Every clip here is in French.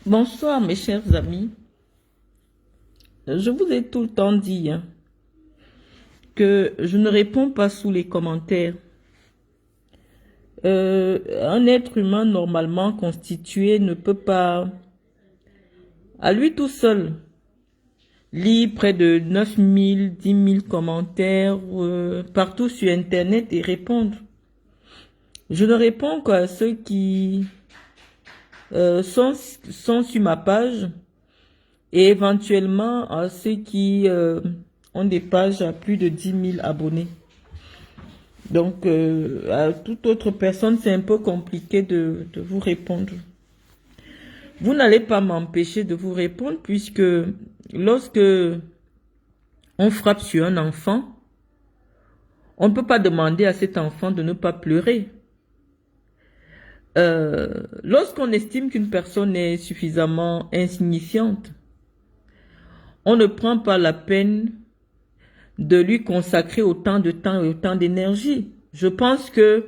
Bonsoir mes chers amis. Je vous ai tout le temps dit que je ne réponds pas sous les commentaires. Un être humain normalement constitué ne peut pas, à lui tout seul, lire près de 9000, 10 000 commentaires partout sur Internet et répondre. Je ne réponds qu'à ceux qui sont sur ma page et éventuellement à ceux qui ont des pages à plus de 10 000 abonnés. Donc, à toute autre personne, c'est un peu compliqué de vous répondre. Vous n'allez pas m'empêcher de vous répondre puisque lorsque on frappe sur un enfant, on ne peut pas demander à cet enfant de ne pas pleurer. Lorsqu'on estime qu'une personne est suffisamment insignifiante, on ne prend pas la peine de lui consacrer autant de temps et autant d'énergie. Je pense que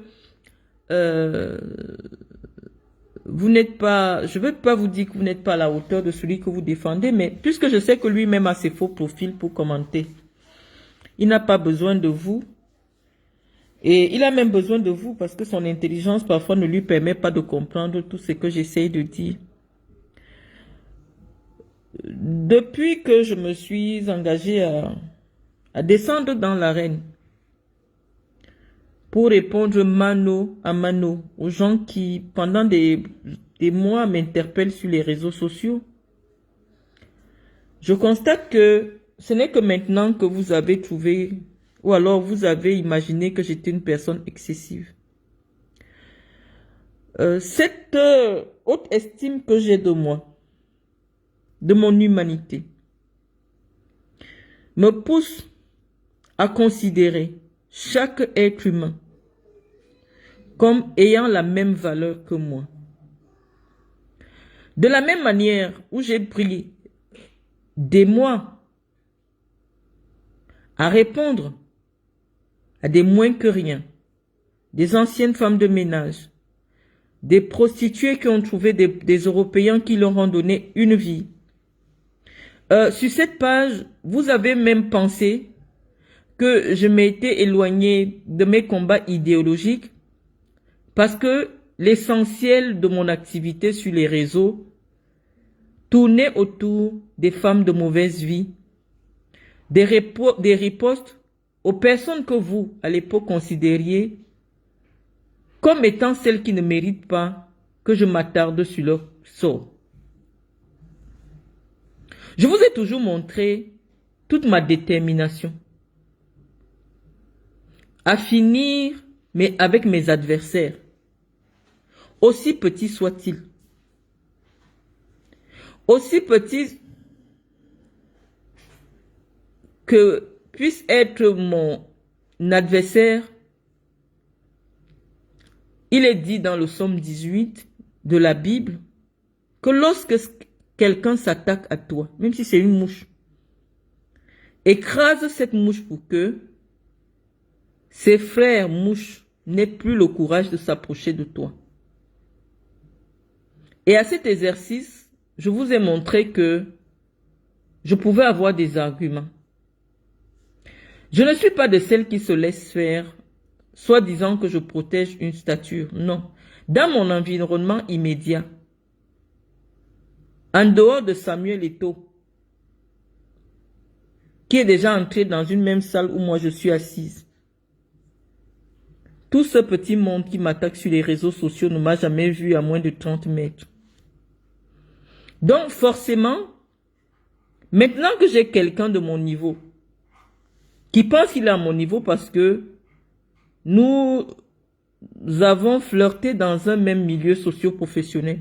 vous n'êtes pas, je ne veux pas vous dire que vous n'êtes pas à la hauteur de celui que vous défendez, mais puisque je sais que lui-même a ses faux profils pour commenter, il n'a pas besoin de vous. Et il a même besoin de vous parce que son intelligence parfois ne lui permet pas de comprendre tout ce que j'essaye de dire. Depuis que je me suis engagée à descendre dans l'arène pour répondre mano à mano aux gens qui, pendant des mois, m'interpellent sur les réseaux sociaux, je constate que ce n'est que maintenant que vous avez trouvé, ou alors vous avez imaginé que j'étais une personne excessive. Cette haute estime que j'ai de moi, de mon humanité, me pousse à considérer chaque être humain comme ayant la même valeur que moi. De la même manière où j'ai pris des mois à répondre à des moins que rien, des anciennes femmes de ménage, des prostituées qui ont trouvé des Européens qui leur ont donné une vie. Sur cette page, vous avez même pensé que je m'étais éloignée de mes combats idéologiques parce que l'essentiel de mon activité sur les réseaux tournait autour des femmes de mauvaise vie, des ripostes aux personnes que vous, à l'époque, considériez comme étant celles qui ne méritent pas que je m'attarde sur leur sort. Je vous ai toujours montré toute ma détermination à finir avec mes adversaires, aussi petits soient-ils, aussi petits que puisse être mon adversaire. Il est dit dans le psaume 18 de la Bible que lorsque quelqu'un s'attaque à toi, même si c'est une mouche, écrase cette mouche pour que ses frères mouches n'aient plus le courage de s'approcher de toi. Et à cet exercice, je vous ai montré que je pouvais avoir des arguments. Je ne suis pas de celles qui se laissent faire, soit disant que je protège une stature. Non. Dans mon environnement immédiat, en dehors de Samuel Eto'o, qui est déjà entré dans une même salle où moi je suis assise, tout ce petit monde qui m'attaque sur les réseaux sociaux ne m'a jamais vu à moins de 30 mètres. Donc forcément, maintenant que j'ai quelqu'un de mon niveau, qui pense qu'il est à mon niveau parce que nous avons flirté dans un même milieu socio-professionnel,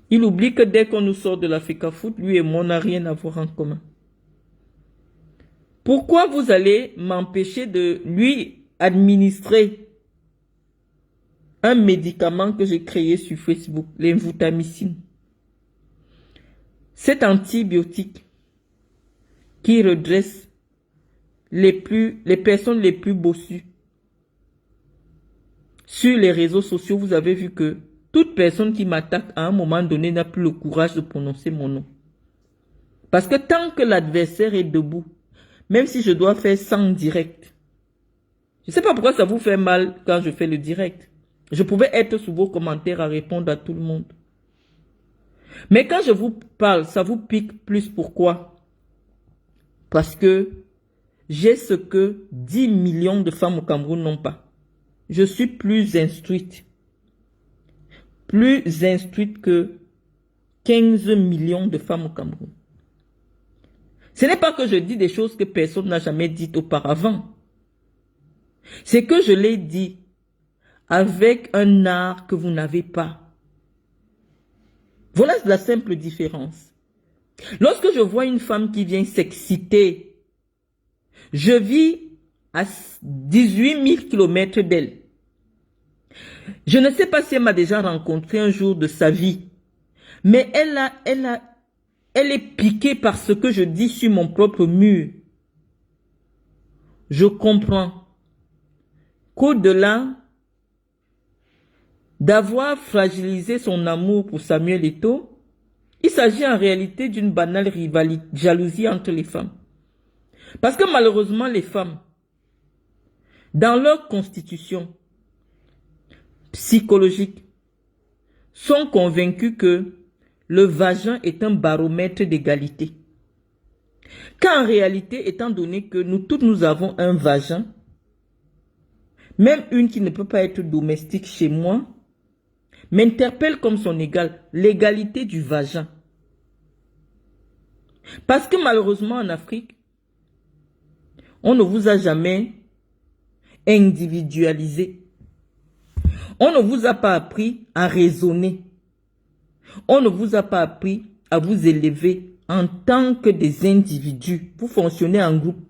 il oublie que dès qu'on nous sort de la FECAFOOT, lui et moi, on n'a rien à voir en commun. Pourquoi vous allez m'empêcher de lui administrer un médicament que j'ai créé sur Facebook, l'invutamicine? Cet antibiotique qui redresse les personnes les plus bossues. Sur les réseaux sociaux, vous avez vu que Toute personne qui m'attaque à un moment donné n'a plus le courage de prononcer mon nom. Parce que tant que l'adversaire est debout, même si je dois faire 100 directs, je ne sais pas pourquoi ça vous fait mal quand je fais le direct. Je pouvais être sous vos commentaires à répondre à tout le monde. Mais quand je vous parle, ça vous pique plus. Pourquoi? Parce que j'ai ce que 10 millions de femmes au Cameroun n'ont pas. Je suis plus instruite. Plus instruite que 15 millions de femmes au Cameroun. Ce n'est pas que je dis des choses que personne n'a jamais dites auparavant. C'est que je l'ai dit avec un art que vous n'avez pas. Voilà la simple différence. Lorsque je vois une femme qui vient s'exciter, je vis à 18 000 km d'elle. Je ne sais pas si elle m'a déjà rencontré un jour de sa vie, mais elle est piquée par ce que je dis sur mon propre mur. Je comprends qu'au-delà d'avoir fragilisé son amour pour Samuel Eto'o, il s'agit en réalité d'une banale rivalité, jalousie entre les femmes. Parce que malheureusement, les femmes, dans leur constitution psychologique, sont convaincues que le vagin est un baromètre d'égalité. Qu'en réalité, étant donné que nous toutes nous avons un vagin, même une qui ne peut pas être domestique chez moi, m'interpelle comme son égal, l'égalité du vagin. Parce que malheureusement en Afrique, on ne vous a jamais individualisé. On ne vous a pas appris à raisonner. On ne vous a pas appris à vous élever en tant que des individus. Vous fonctionnez en groupe.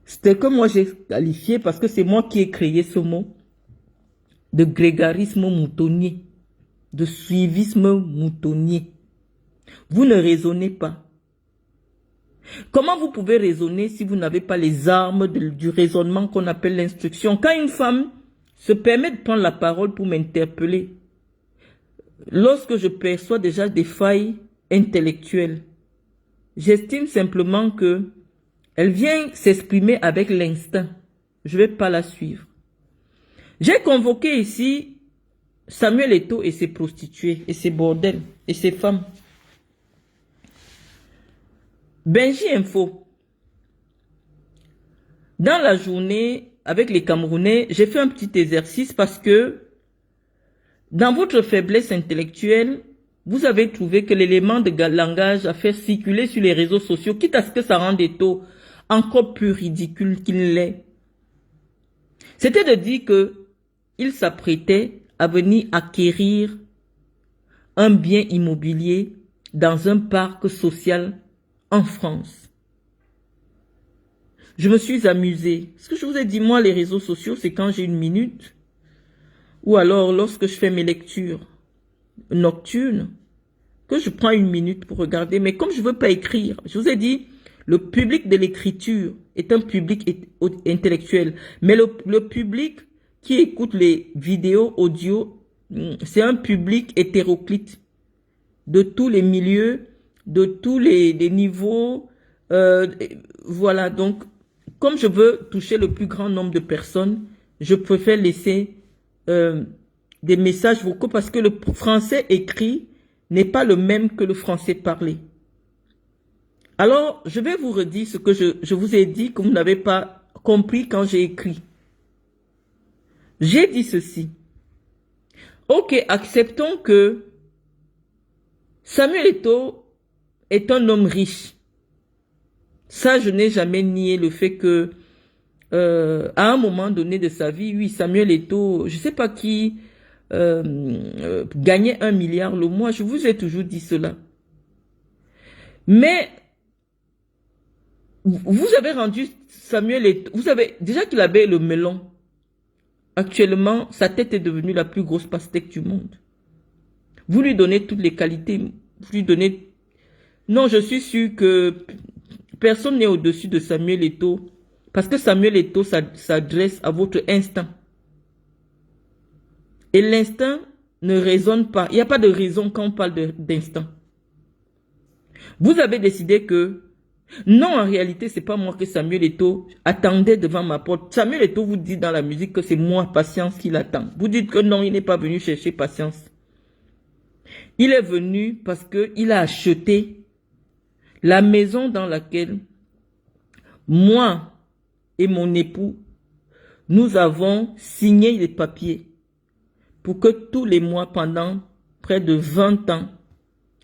C'était que moi j'ai qualifié, parce que c'est moi qui ai créé ce mot, de grégarisme moutonnier, de suivisme moutonnier. Vous ne raisonnez pas. Comment vous pouvez raisonner si vous n'avez pas les armes du raisonnement qu'on appelle l'instruction? Quand une femme se permet de prendre la parole pour m'interpeller, lorsque je perçois déjà des failles intellectuelles, j'estime simplement que elle vient s'exprimer avec l'instinct. Je ne vais pas la suivre. J'ai convoqué ici Samuel Eto'o et ses prostituées, et ses bordels, et ses femmes. Benji Info. Dans la journée, avec les Camerounais, j'ai fait un petit exercice parce que dans votre faiblesse intellectuelle, vous avez trouvé que l'élément de langage à faire circuler sur les réseaux sociaux, quitte à ce que ça rende Eto'o encore plus ridicule qu'il ne l'est, c'était de dire que il s'apprêtait à venir acquérir un bien immobilier dans un parc social en France. Je me suis amusée. Ce que je vous ai dit, moi, les réseaux sociaux, c'est quand j'ai une minute, ou alors lorsque je fais mes lectures nocturnes, que je prends une minute pour regarder. Mais comme je ne veux pas écrire, je vous ai dit, le public de l'écriture est un public intellectuel. Mais le public qui écoute les vidéos audio, c'est un public hétéroclite de tous les milieux, de tous les niveaux. Voilà, donc, comme je veux toucher le plus grand nombre de personnes, je préfère laisser des messages vocaux parce que le français écrit n'est pas le même que le français parlé. Alors, je vais vous redire ce que je vous ai dit que vous n'avez pas compris quand j'ai écrit. J'ai dit ceci. Ok, acceptons que Samuel Eto'o est un homme riche. Ça, je n'ai jamais nié le fait que, à un moment donné de sa vie, oui, Samuel Eto'o, je ne sais pas qui, gagnait 1 milliard le mois. Je vous ai toujours dit cela. Mais, vous avez rendu Samuel Eto'o, vous savez, déjà qu'il avait le melon. Actuellement, sa tête est devenue la plus grosse pastèque du monde. Vous lui donnez toutes les qualités, vous lui donnez... Non, je suis sûr que personne n'est au-dessus de Samuel Eto'o, parce que Samuel Eto'o s'adresse à votre instinct. Et l'instinct ne raisonne pas. Il n'y a pas de raison quand on parle d'instinct. Vous avez décidé que, non, en réalité, c'est pas moi que Samuel Eto'o attendait devant ma porte. Samuel Eto'o vous dit dans la musique que c'est moi, Patience, qui l'attend. Vous dites que non, il n'est pas venu chercher Patience. Il est venu parce qu'il a acheté la maison dans laquelle moi et mon époux, nous avons signé les papiers pour que tous les mois, pendant près de 20 ans,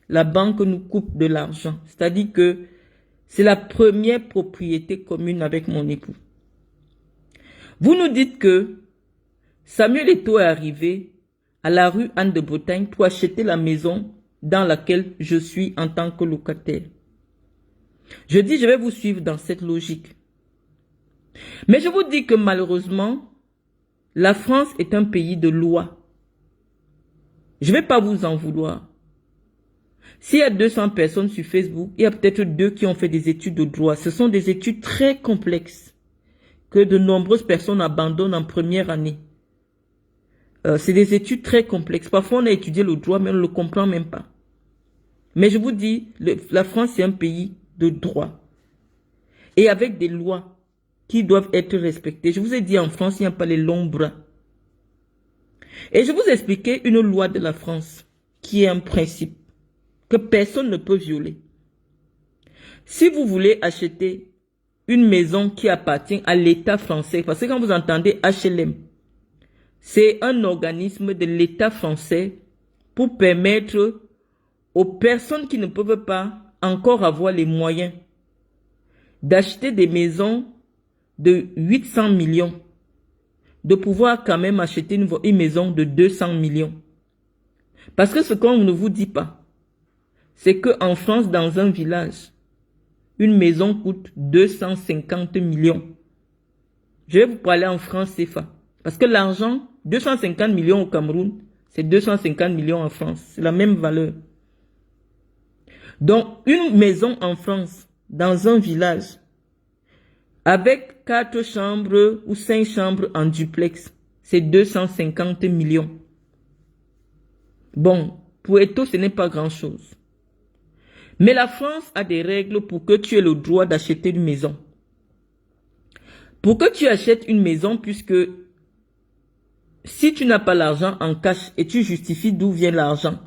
la banque nous coupe de l'argent. C'est-à-dire que c'est la première propriété commune avec mon époux. Vous nous dites que Samuel Eto'o est arrivé à la rue Anne de Bretagne pour acheter la maison dans laquelle je suis en tant que locataire. Je dis, je vais vous suivre dans cette logique. Mais je vous dis que malheureusement, la France est un pays de loi. Je ne vais pas vous en vouloir. S'il y a 200 personnes sur Facebook, il y a peut-être 2 qui ont fait des études de droit. Ce sont des études très complexes que de nombreuses personnes abandonnent en première année. C'est des études très complexes. Parfois, on a étudié le droit, mais on ne le comprend même pas. Mais je vous dis, la France, c'est un pays de droit. Et avec des lois qui doivent être respectées. Je vous ai dit, en France, il n'y a pas les longs bras. Et je vous ai expliqué une loi de la France qui est un principe que personne ne peut violer. Si vous voulez acheter une maison qui appartient à l'État français, parce que quand vous entendez HLM, c'est un organisme de l'État français pour permettre aux personnes qui ne peuvent pas encore avoir les moyens d'acheter des maisons de 800 millions, de pouvoir quand même acheter une maison de 200 millions. Parce que ce qu'on ne vous dit pas, c'est qu'en France, dans un village, une maison coûte 250 millions. Je vais vous parler en francs CFA. Parce que l'argent, 250 millions au Cameroun, c'est 250 millions en France. C'est la même valeur. Donc, une maison en France, dans un village, avec 4 chambres ou 5 chambres en duplex, c'est 250 millions. Bon, pour Eto'o, ce n'est pas grand-chose. Mais la France a des règles pour que tu aies le droit d'acheter une maison. Pour que tu achètes une maison, puisque si tu n'as pas l'argent en cash et tu justifies d'où vient l'argent,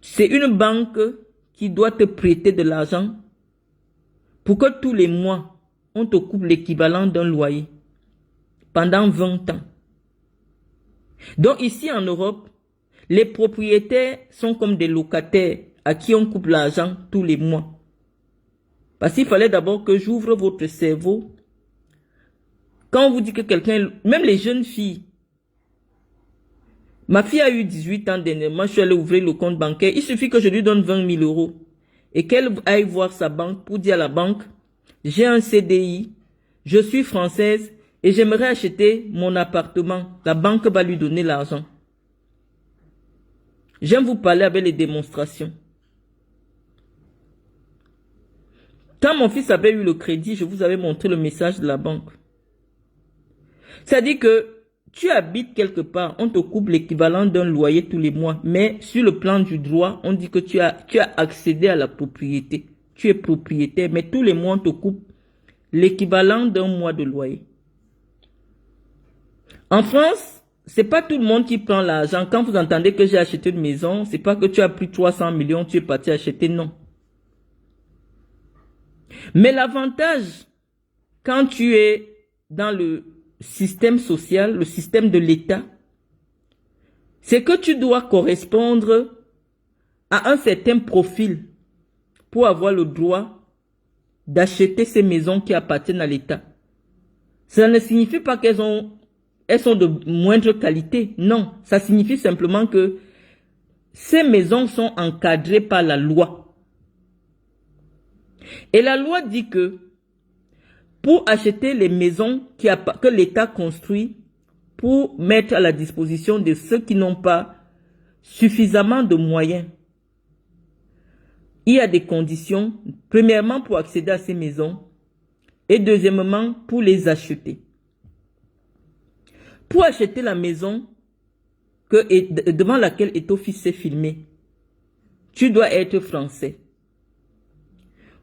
c'est une banque qui doit te prêter de l'argent pour que tous les mois, on te coupe l'équivalent d'un loyer pendant 20 ans. Donc ici en Europe, les propriétaires sont comme des locataires à qui on coupe l'argent tous les mois. Parce qu'il fallait d'abord que j'ouvre votre cerveau. Quand on vous dit que quelqu'un, même les jeunes filles, ma fille a eu 18 ans dernièrement, je suis allé ouvrir le compte bancaire, il suffit que je lui donne 20 000 euros et qu'elle aille voir sa banque pour dire à la banque, j'ai un CDI, je suis française et j'aimerais acheter mon appartement. La banque va lui donner l'argent. J'aime vous parler avec les démonstrations. Quand mon fils avait eu le crédit, je vous avais montré le message de la banque. C'est-à-dire que tu habites quelque part, on te coupe l'équivalent d'un loyer tous les mois. Mais sur le plan du droit, on dit que tu as accédé à la propriété. Tu es propriétaire, mais tous les mois, on te coupe l'équivalent d'un mois de loyer. En France, c'est pas tout le monde qui prend l'argent. Quand vous entendez que j'ai acheté une maison, c'est pas que tu as pris 300 millions, tu es parti acheter, non. Mais l'avantage, quand tu es dans le système social, le système de l'État, c'est que tu dois correspondre à un certain profil pour avoir le droit d'acheter ces maisons qui appartiennent à l'État. Ça ne signifie pas qu'elles sont de moindre qualité. Non, ça signifie simplement que ces maisons sont encadrées par la loi. Et la loi dit que pour acheter les maisons que l'État construit pour mettre à la disposition de ceux qui n'ont pas suffisamment de moyens, il y a des conditions, premièrement pour accéder à ces maisons et deuxièmement pour les acheter. Pour acheter la maison, devant laquelle Eto'o fils s'est filmé, tu dois être français.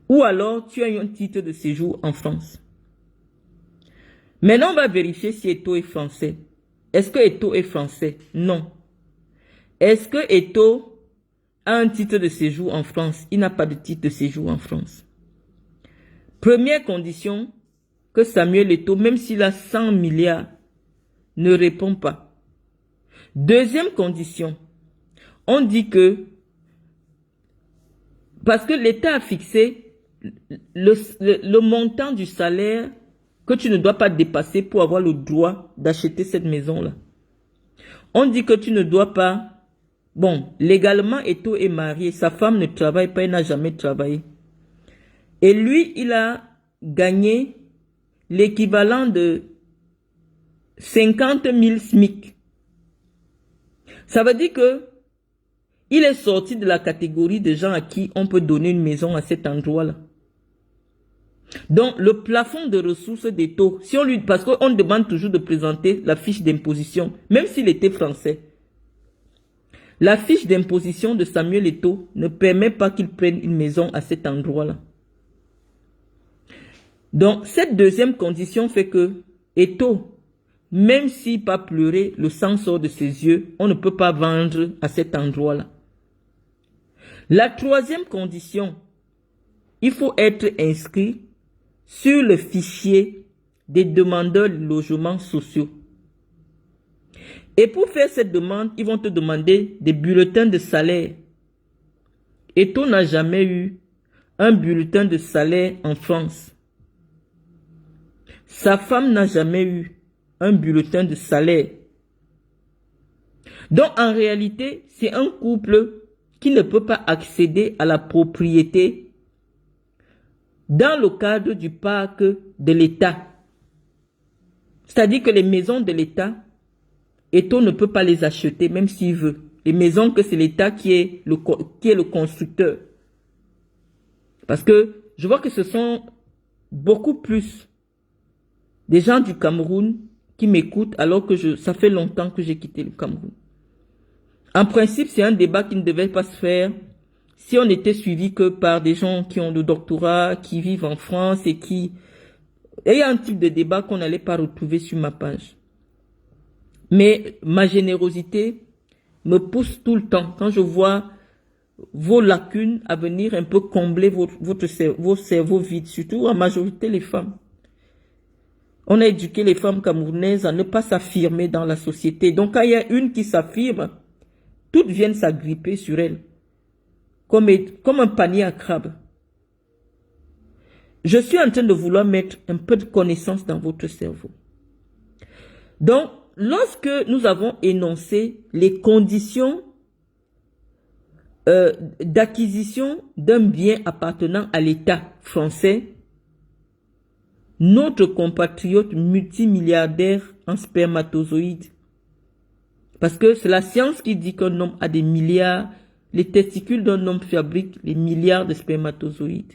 Ou alors, tu as eu un titre de séjour en France. Maintenant, on va vérifier si Eto'o est français. Est-ce que Eto'o est français? Non. Est-ce que Eto'o a un titre de séjour en France? Il n'a pas de titre de séjour en France. Première condition, que Samuel Eto'o, même s'il a 100 milliards, ne répond pas. Deuxième condition, on dit que, parce que l'État a fixé le montant du salaire que tu ne dois pas dépasser pour avoir le droit d'acheter cette maison-là. On dit que tu ne dois pas... Bon, légalement, Eto'o est marié, sa femme ne travaille pas, elle n'a jamais travaillé. Et lui, il a gagné l'équivalent de 50 000 SMIC. Ça veut dire que il est sorti de la catégorie de gens à qui on peut donner une maison à cet endroit-là. Donc, le plafond de ressources d'Eto'o, si on lui, parce qu'on demande toujours de présenter la fiche d'imposition, même s'il était français. La fiche d'imposition de Samuel Eto'o ne permet pas qu'il prenne une maison à cet endroit-là. Donc, cette deuxième condition fait que Eto'o, même s'il pas pleurer, le sang sort de ses yeux, on ne peut pas vendre à cet endroit-là. La troisième condition, il faut être inscrit sur le fichier des demandeurs de logements sociaux. Et pour faire cette demande, ils vont te demander des bulletins de salaire. Eto'o n'a jamais eu un bulletin de salaire en France. Sa femme n'a jamais eu un bulletin de salaire. Donc, en réalité, c'est un couple qui ne peut pas accéder à la propriété dans le cadre du parc de l'État. C'est-à-dire que les maisons de l'État, Eto'o ne peut pas les acheter, même s'il veut. Les maisons que c'est l'État qui est le constructeur. Parce que je vois que ce sont beaucoup plus des gens du Cameroun qui m'écoutent alors que ça fait longtemps que j'ai quitté le Cameroun. En principe, c'est un débat qui ne devait pas se faire si on n'était suivi que par des gens qui ont le doctorat, qui vivent en France et qui... Et il y a un type de débat qu'on n'allait pas retrouver sur ma page. Mais ma générosité me pousse tout le temps quand je vois vos lacunes à venir un peu combler vos cerveaux vides, surtout en majorité les femmes. On a éduqué les femmes camerounaises à ne pas s'affirmer dans la société. Donc quand il y a une qui s'affirme, toutes viennent s'agripper sur elle, comme un panier à crabes. Je suis en train de vouloir mettre un peu de connaissance dans votre cerveau. Donc, lorsque nous avons énoncé les conditions d'acquisition d'un bien appartenant à l'État français, notre compatriote multimilliardaire en spermatozoïdes, parce que c'est la science qui dit qu'un homme a des milliards, les testicules d'un homme fabriquent les milliards de spermatozoïdes,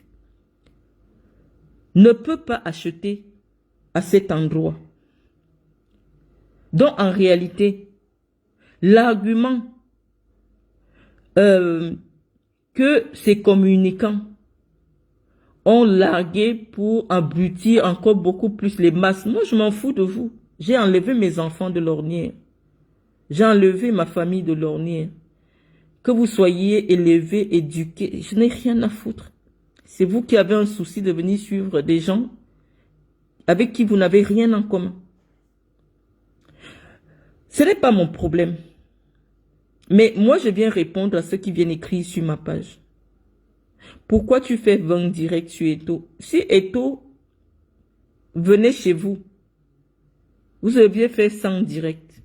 ne peut pas acheter à cet endroit. Donc en réalité, l'argument que ces communicants ont largué pour abrutir encore beaucoup plus les masses, moi je m'en fous de vous. J'ai enlevé mes enfants de l'ornière. J'ai enlevé ma famille de l'ornière. Que vous soyez élevés, éduqués, je n'ai rien à foutre. C'est vous qui avez un souci de venir suivre des gens avec qui vous n'avez rien en commun. Ce n'est pas mon problème. Mais moi, je viens répondre à ceux qui viennent écrire sur ma page. Pourquoi tu fais 20 directs sur Eto'o? Si Eto'o venait chez vous, vous deviez faire 100 directs.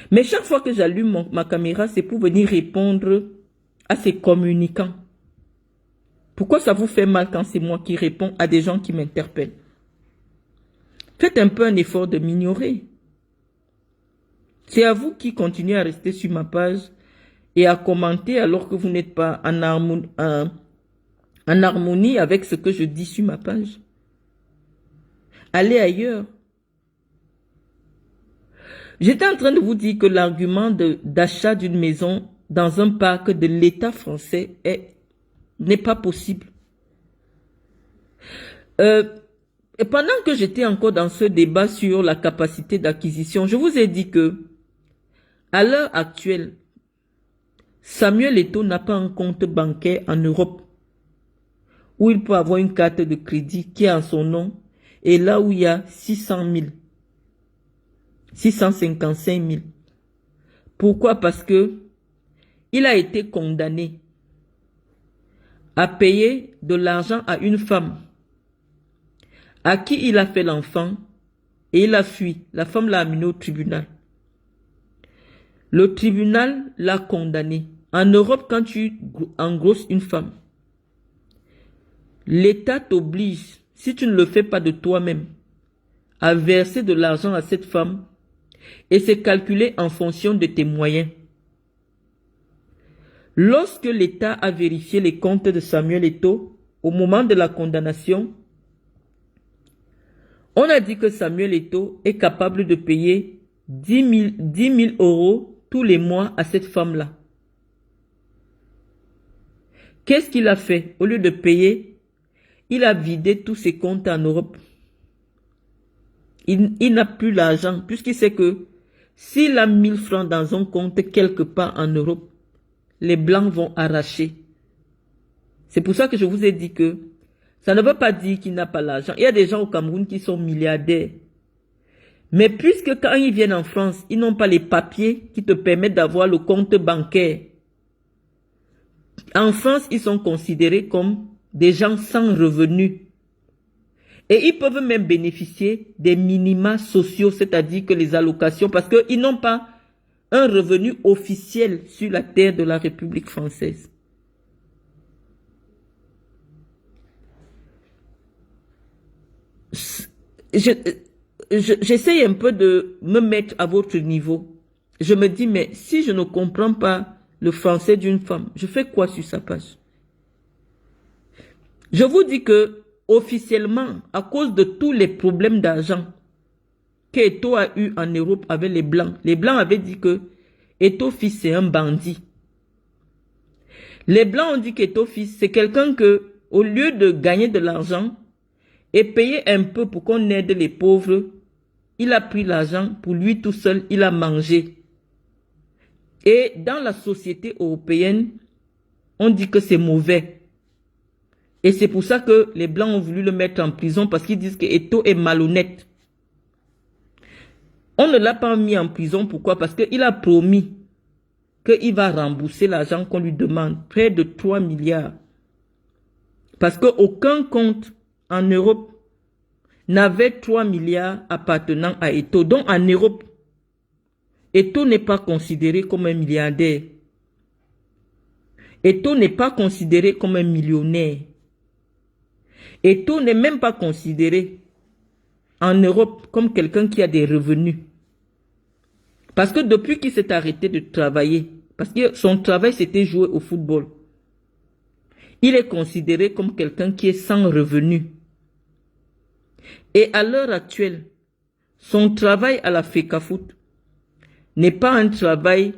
Mais chaque fois que j'allume ma caméra, c'est pour venir répondre à ces communicants. Pourquoi ça vous fait mal quand c'est moi qui réponds à des gens qui m'interpellent? Faites un peu un effort de m'ignorer. C'est à vous qui continuez à rester sur ma page et à commenter alors que vous n'êtes pas en harmonie avec ce que je dis sur ma page. Allez ailleurs. J'étais en train de vous dire que l'argument d'achat d'une maison dans un parc de l'État français n'est pas possible. Et pendant que j'étais encore dans ce débat sur la capacité d'acquisition, je vous ai dit que, à l'heure actuelle, Samuel Eto'o n'a pas un compte bancaire en Europe où il peut avoir une carte de crédit qui est en son nom et là où il y a 600 000, 655 000. Pourquoi? Parce que il a été condamné à payer de l'argent à une femme à qui il a fait l'enfant et il a fui. La femme l'a amené au tribunal. Le tribunal l'a condamné. En Europe, quand tu engrosses une femme, l'État t'oblige, si tu ne le fais pas de toi-même, à verser de l'argent à cette femme et c'est calculé en fonction de tes moyens. Lorsque l'État a vérifié les comptes de Samuel Eto'o, au moment de la condamnation, on a dit que Samuel Eto'o est capable de payer 10 000 euros tous les mois à cette femme-là. Qu'est-ce qu'il a fait? Au lieu de payer, il a vidé tous ses comptes en Europe. Il n'a plus l'argent, puisqu'il sait que s'il a 1000 francs dans un compte quelque part en Europe, les Blancs vont arracher. C'est pour ça que je vous ai dit que ça ne veut pas dire qu'il n'a pas l'argent. Il y a des gens au Cameroun qui sont milliardaires. Mais puisque quand ils viennent en France, ils n'ont pas les papiers qui te permettent d'avoir le compte bancaire. En France, ils sont considérés comme des gens sans revenus. Et ils peuvent même bénéficier des minima sociaux, c'est-à-dire que les allocations, parce qu'ils n'ont pas un revenu officiel sur la terre de la République française. J'essaye un peu de me mettre à votre niveau. Je me dis, mais si je ne comprends pas le français d'une femme, je fais quoi sur sa page? Je vous dis que, officiellement, à cause de tous les problèmes d'argent qu'Eto'o a eu en Europe avec les Blancs avaient dit que Eto'o fils c'est un bandit. Les Blancs ont dit qu'Eto'o fils c'est quelqu'un que, au lieu de gagner de l'argent et payer un peu pour qu'on aide les pauvres, il a pris l'argent pour lui tout seul, il a mangé. Et dans la société européenne, on dit que c'est mauvais. Et c'est pour ça que les Blancs ont voulu le mettre en prison parce qu'ils disent que Eto'o est malhonnête. On ne l'a pas mis en prison, pourquoi? Parce qu'il a promis qu'il va rembourser l'argent qu'on lui demande, près de 3 milliards. Parce qu'aucun compte en Europe n'avait 3 milliards appartenant à Eto'o. Donc en Europe, Eto'o n'est pas considéré comme un milliardaire. Eto'o n'est pas considéré comme un millionnaire. Eto'o n'est même pas considéré en Europe comme quelqu'un qui a des revenus. Parce que depuis qu'il s'est arrêté de travailler, parce que son travail c'était jouer au football, il est considéré comme quelqu'un qui est sans revenus. Et à l'heure actuelle, son travail à la FECAFOOT n'est pas un travail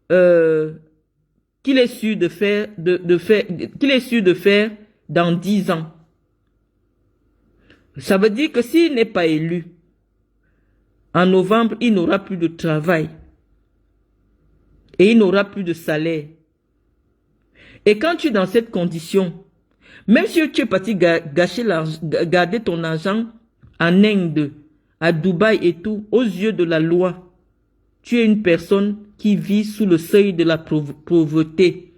qu'il est sûr de faire, qu'il est sûr de faire dans 10 ans. Ça veut dire que s'il n'est pas élu, en novembre, il n'aura plus de travail. Et il n'aura plus de salaire. Et quand tu es dans cette condition, même si tu es parti garder ton argent en Inde, à Dubaï et tout, aux yeux de la loi, tu es une personne qui vit sous le seuil de la pauvreté.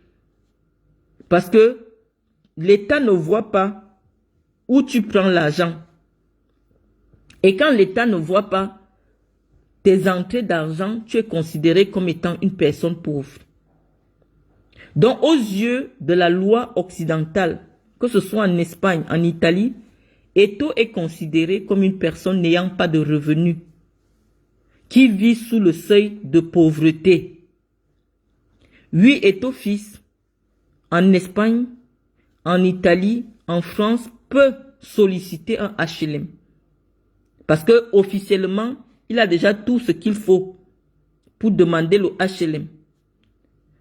Parce que l'État ne voit pas où tu prends l'argent. Et quand l'État ne voit pas tes entrées d'argent, tu es considéré comme étant une personne pauvre. Donc, aux yeux de la loi occidentale, que ce soit en Espagne, en Italie, Eto'o est considéré comme une personne n'ayant pas de revenus, qui vit sous le seuil de pauvreté. Oui, Eto'o fils, en Espagne, en Italie, en France, peut solliciter un HLM. Parce que officiellement, il a déjà tout ce qu'il faut pour demander le HLM.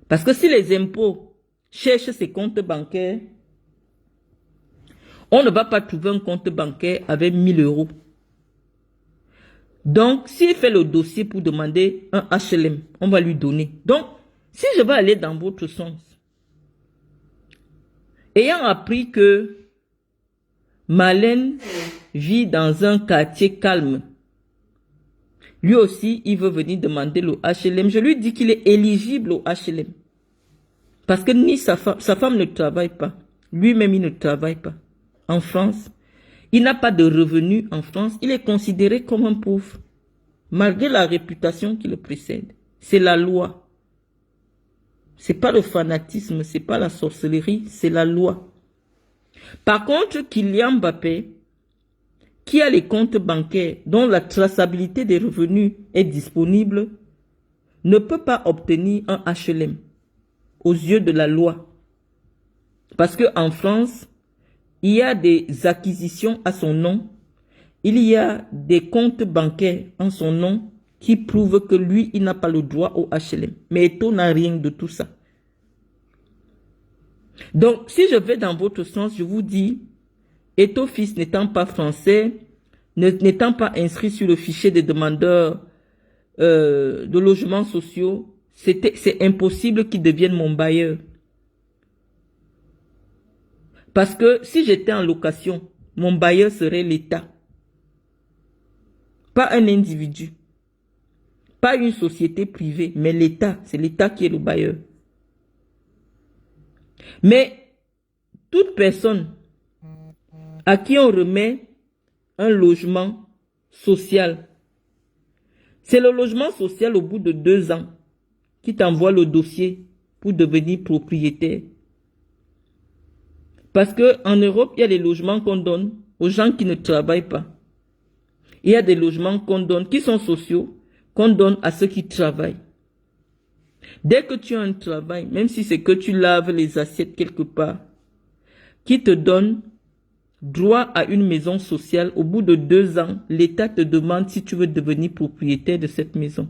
Parce que si les impôts cherchent ses comptes bancaires, on ne va pas trouver un compte bancaire avec 1000 euros. Donc, s'il fait le dossier pour demander un HLM, on va lui donner. Donc, si je vais aller dans votre sens, ayant appris que Marlène vit dans un quartier calme, lui aussi, il veut venir demander le HLM. Je lui dis qu'il est éligible au HLM. Parce que ni sa femme ne travaille pas. Lui-même, il ne travaille pas. En France, il n'a pas de revenus en France. Il est considéré comme un pauvre. Malgré la réputation qui le précède. C'est la loi. C'est pas le fanatisme, c'est pas la sorcellerie, c'est la loi. Par contre, Kylian Mbappé, qui a les comptes bancaires dont la traçabilité des revenus est disponible, ne peut pas obtenir un HLM aux yeux de la loi. Parce qu'en France, il y a des acquisitions à son nom, il y a des comptes bancaires en son nom qui prouvent que lui, il n'a pas le droit au HLM. Mais Eto'o n'a rien de tout ça. Donc, si je vais dans votre sens, je vous dis, Eto'o fils n'étant pas français, n'étant pas inscrit sur le fichier des demandeurs de logements sociaux, c'est impossible qu'il devienne mon bailleur. Parce que si j'étais en location, mon bailleur serait l'État. Pas un individu. Pas une société privée, mais l'État. C'est l'État qui est le bailleur. Mais toute personne à qui on remet un logement social, c'est le logement social au bout de 2 ans qui t'envoie le dossier pour devenir propriétaire. Parce qu'en Europe, il y a des logements qu'on donne aux gens qui ne travaillent pas. Il y a des logements qu'on donne, qui sont sociaux, qu'on donne à ceux qui travaillent. Dès que tu as un travail, même si c'est que tu laves les assiettes quelque part, qui te donne droit à une maison sociale, au bout de 2 ans, l'État te demande si tu veux devenir propriétaire de cette maison.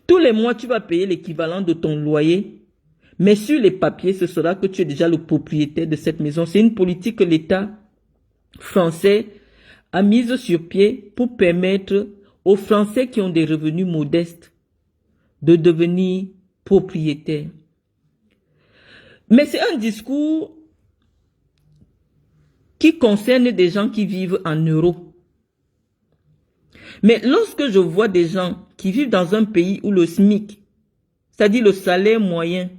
Tous les mois, tu vas payer l'équivalent de ton loyer, mais sur les papiers, ce sera que tu es déjà le propriétaire de cette maison. C'est une politique que l'État français a mise sur pied pour permettre aux Français qui ont des revenus modestes de devenir propriétaires. Mais c'est un discours qui concerne des gens qui vivent en euros. Mais lorsque je vois des gens qui vivent dans un pays où le SMIC, c'est-à-dire le salaire moyen,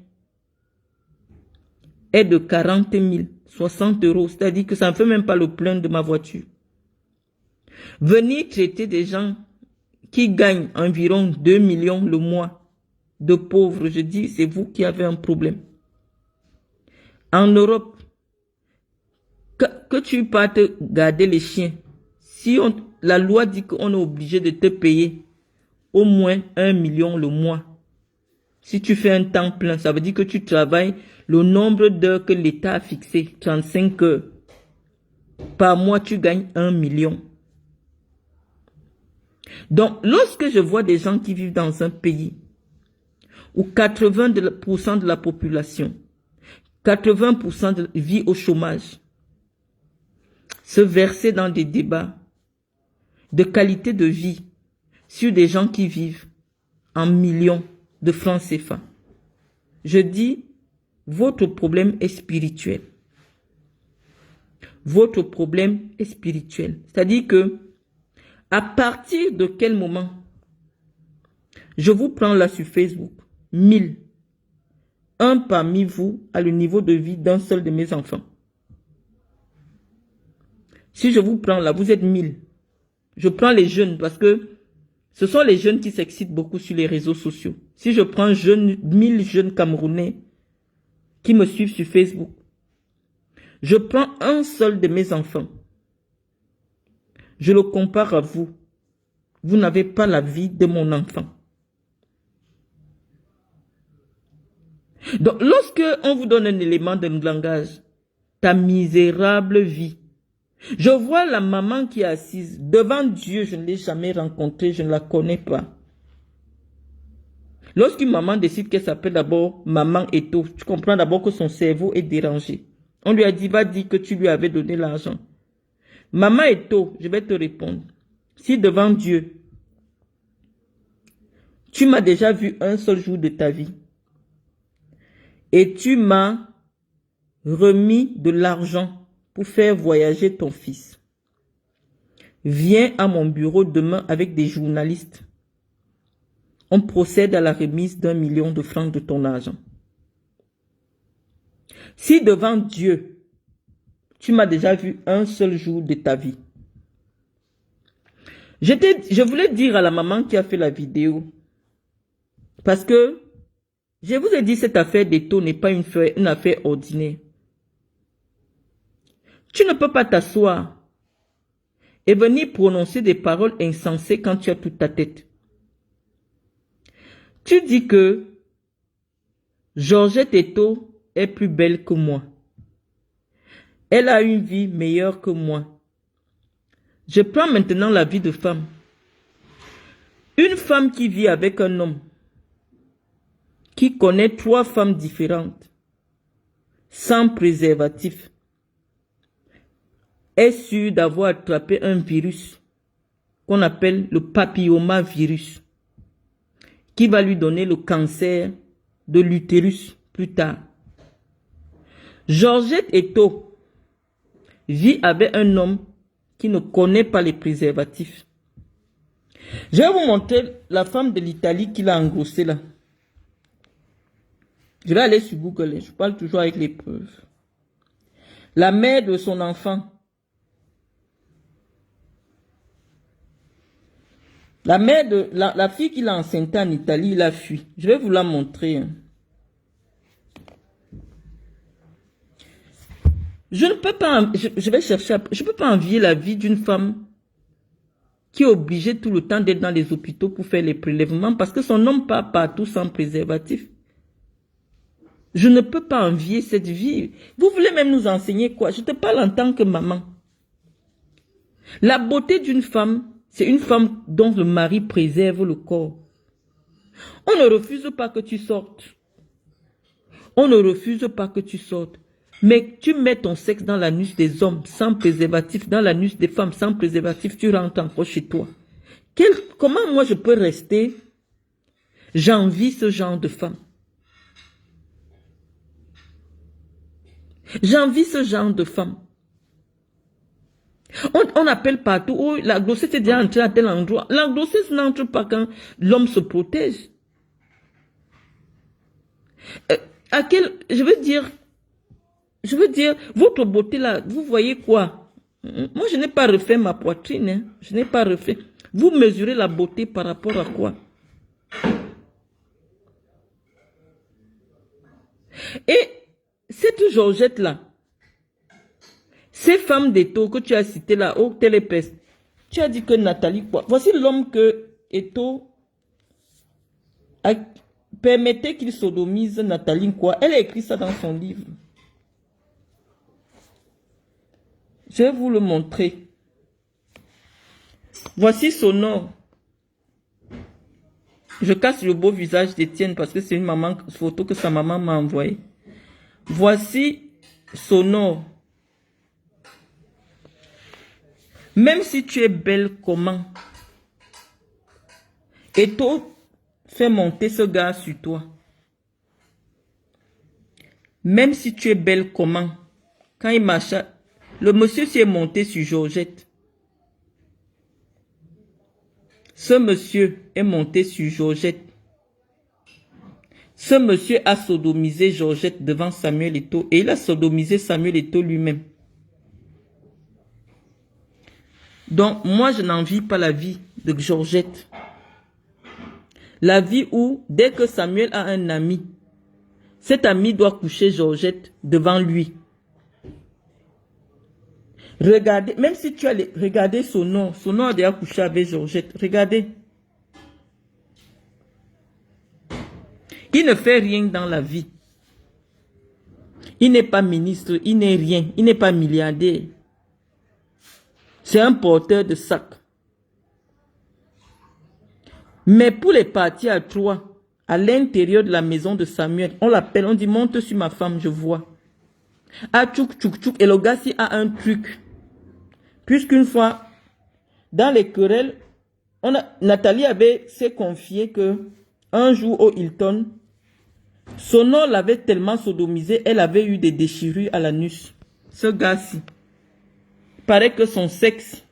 est de 40 000, 60 euros, c'est-à-dire que ça ne fait même pas le plein de ma voiture. Venir traiter des gens qui gagnent environ 2 millions le mois de pauvres, je dis, c'est vous qui avez un problème. En Europe, que tu partes garder les chiens, si la loi dit qu'on est obligé de te payer au moins 1 million le mois, si tu fais un temps plein, ça veut dire que tu travailles le nombre d'heures que l'État a fixé, 35 heures. Par mois, tu gagnes 1 million. Donc, lorsque je vois des gens qui vivent dans un pays où 80% de la population, 80% vit au chômage, se verser dans des débats de qualité de vie sur des gens qui vivent en millions de francs CFA. Je dis, votre problème est spirituel. Votre problème est spirituel. C'est-à-dire que, à partir de quel moment, je vous prends là sur Facebook, 1000. Un parmi vous a le niveau de vie d'un seul de mes enfants. Si je vous prends là, vous êtes 1000. Je prends les jeunes parce que ce sont les jeunes qui s'excitent beaucoup sur les réseaux sociaux. Si je prends 1000 jeunes Camerounais qui me suivent sur Facebook, je prends un seul de mes enfants. Je le compare à vous. Vous n'avez pas la vie de mon enfant. Donc, lorsque on vous donne un élément de langage, ta misérable vie, Je vois la maman qui est assise. Devant Dieu, je ne l'ai jamais rencontrée, je ne la connais pas. Lorsqu'une maman décide qu'elle s'appelle d'abord Maman Eto, tu comprends d'abord que son cerveau est dérangé. On lui a dit, va dire que tu lui avais donné l'argent. Maman Eto, je vais te répondre. Si devant Dieu, tu m'as déjà vu un seul jour de ta vie et tu m'as remis de l'argent pour faire voyager ton fils, viens à mon bureau demain avec des journalistes. On procède à la remise d'1 million de francs de ton argent. Si devant Dieu, tu m'as déjà vu un seul jour de ta vie. Je voulais dire à la maman qui a fait la vidéo, parce que je vous ai dit cette affaire d'Eto n'est pas une affaire ordinaire. Tu ne peux pas t'asseoir et venir prononcer des paroles insensées quand tu as toute ta tête. Tu dis que Georgette Eto est plus belle que moi. Elle a une vie meilleure que moi. Je prends maintenant la vie de femme. Une femme qui vit avec un homme, qui connaît 3 femmes différentes, sans préservatif, est sûre d'avoir attrapé un virus qu'on appelle le papillomavirus, qui va lui donner le cancer de l'utérus plus tard. Georgette Eto vit avec un homme qui ne connaît pas les préservatifs. Je vais vous montrer la femme de l'Italie qui l'a engrossée là. Je vais aller sur Google, je parle toujours avec les preuves. La mère de son enfant. La mère de la fille qui l'a enceinte en Italie, il a fui. Je vais vous la montrer. Je ne peux pas, je vais chercher, je ne peux pas envier la vie d'une femme qui est obligée tout le temps d'être dans les hôpitaux pour faire les prélèvements parce que son homme part partout sans préservatif. Je ne peux pas envier cette vie. Vous voulez même nous enseigner quoi? Je te parle en tant que maman. La beauté d'une femme, c'est une femme dont le mari préserve le corps. On ne refuse pas que tu sortes. On ne refuse pas que tu sortes. Mais tu mets ton sexe dans l'anus des hommes sans préservatif, dans l'anus des femmes sans préservatif, tu rentres encore chez toi. Comment moi je peux rester? J'envie ce genre de femme. J'envie ce genre de femme. On appelle partout, oh, la grossesse est déjà entrée à tel endroit. La grossesse n'entre pas quand l'homme se protège. Je veux dire, votre beauté là, vous voyez quoi? Moi, je n'ai pas refait ma poitrine, hein. Je n'ai pas refait. Vous mesurez la beauté par rapport à quoi? Et cette Georgette là, ces femmes d'Eto que tu as citées là, au Télépest, tu as dit que Nathalie quoi? Voici l'homme que Eto a permettait qu'il sodomise Nathalie quoi? Elle a écrit ça dans son livre. Je vais vous le montrer. Voici son nom. Je casse le beau visage d'Étienne parce que c'est une photo que sa maman m'a envoyée. Voici son nom. Même si tu es belle comment? Eto fait monter ce gars sur toi. Même si tu es belle comment? Quand il marcha, le monsieur s'est monté sur Georgette. Ce monsieur est monté sur Georgette. Ce monsieur a sodomisé Georgette devant Samuel Eto et il a sodomisé Samuel Eto lui-même. Donc, moi, je n'envie pas la vie de Georgette. La vie où, dès que Samuel a un ami, cet ami doit coucher Georgette devant lui. Regardez, même si tu as regardez son nom a déjà couché avec Georgette. Regardez. Il ne fait rien dans la vie. Il n'est pas ministre, il n'est rien, il n'est pas milliardaire. C'est un porteur de sac. Mais pour les parties à trois, à l'intérieur de la maison de Samuel, on l'appelle, on dit, monte sur ma femme, je vois. Ah, tchouk, tchouk, tchouk. Et le gars, si a un truc. Puisqu'une fois, dans les querelles, Nathalie s'est confié que un jour au Hilton, son nom l'avait tellement sodomisé, elle avait eu des déchirures à l'anus. Ce gars-ci. Il paraît que son sexe.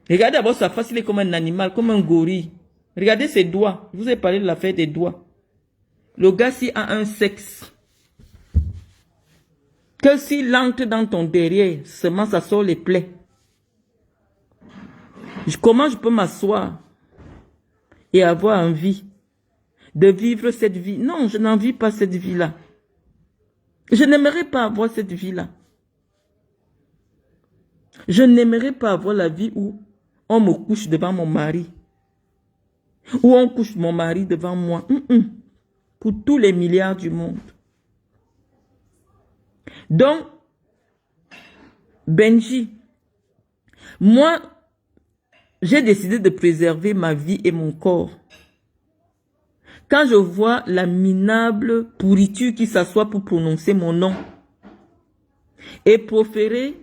Regardez d'abord sa face, il est comme un animal, comme un gorille. Regardez ses doigts. Je vous ai parlé de l'affaire des doigts. Le gars-ci a un sexe. Que s'il entre dans ton derrière, seulement ça sort les plaies. Comment je peux m'asseoir et avoir envie de vivre cette vie? Non, je n'en vis pas cette vie-là. Je n'aimerais pas avoir cette vie-là. Je n'aimerais pas avoir la vie où on me couche devant mon mari. Où on couche mon mari devant moi. Pour tous les milliards du monde. Donc, Benji, moi, j'ai décidé de préserver ma vie et mon corps. Quand je vois la minable pourriture qui s'assoit pour prononcer mon nom et proférer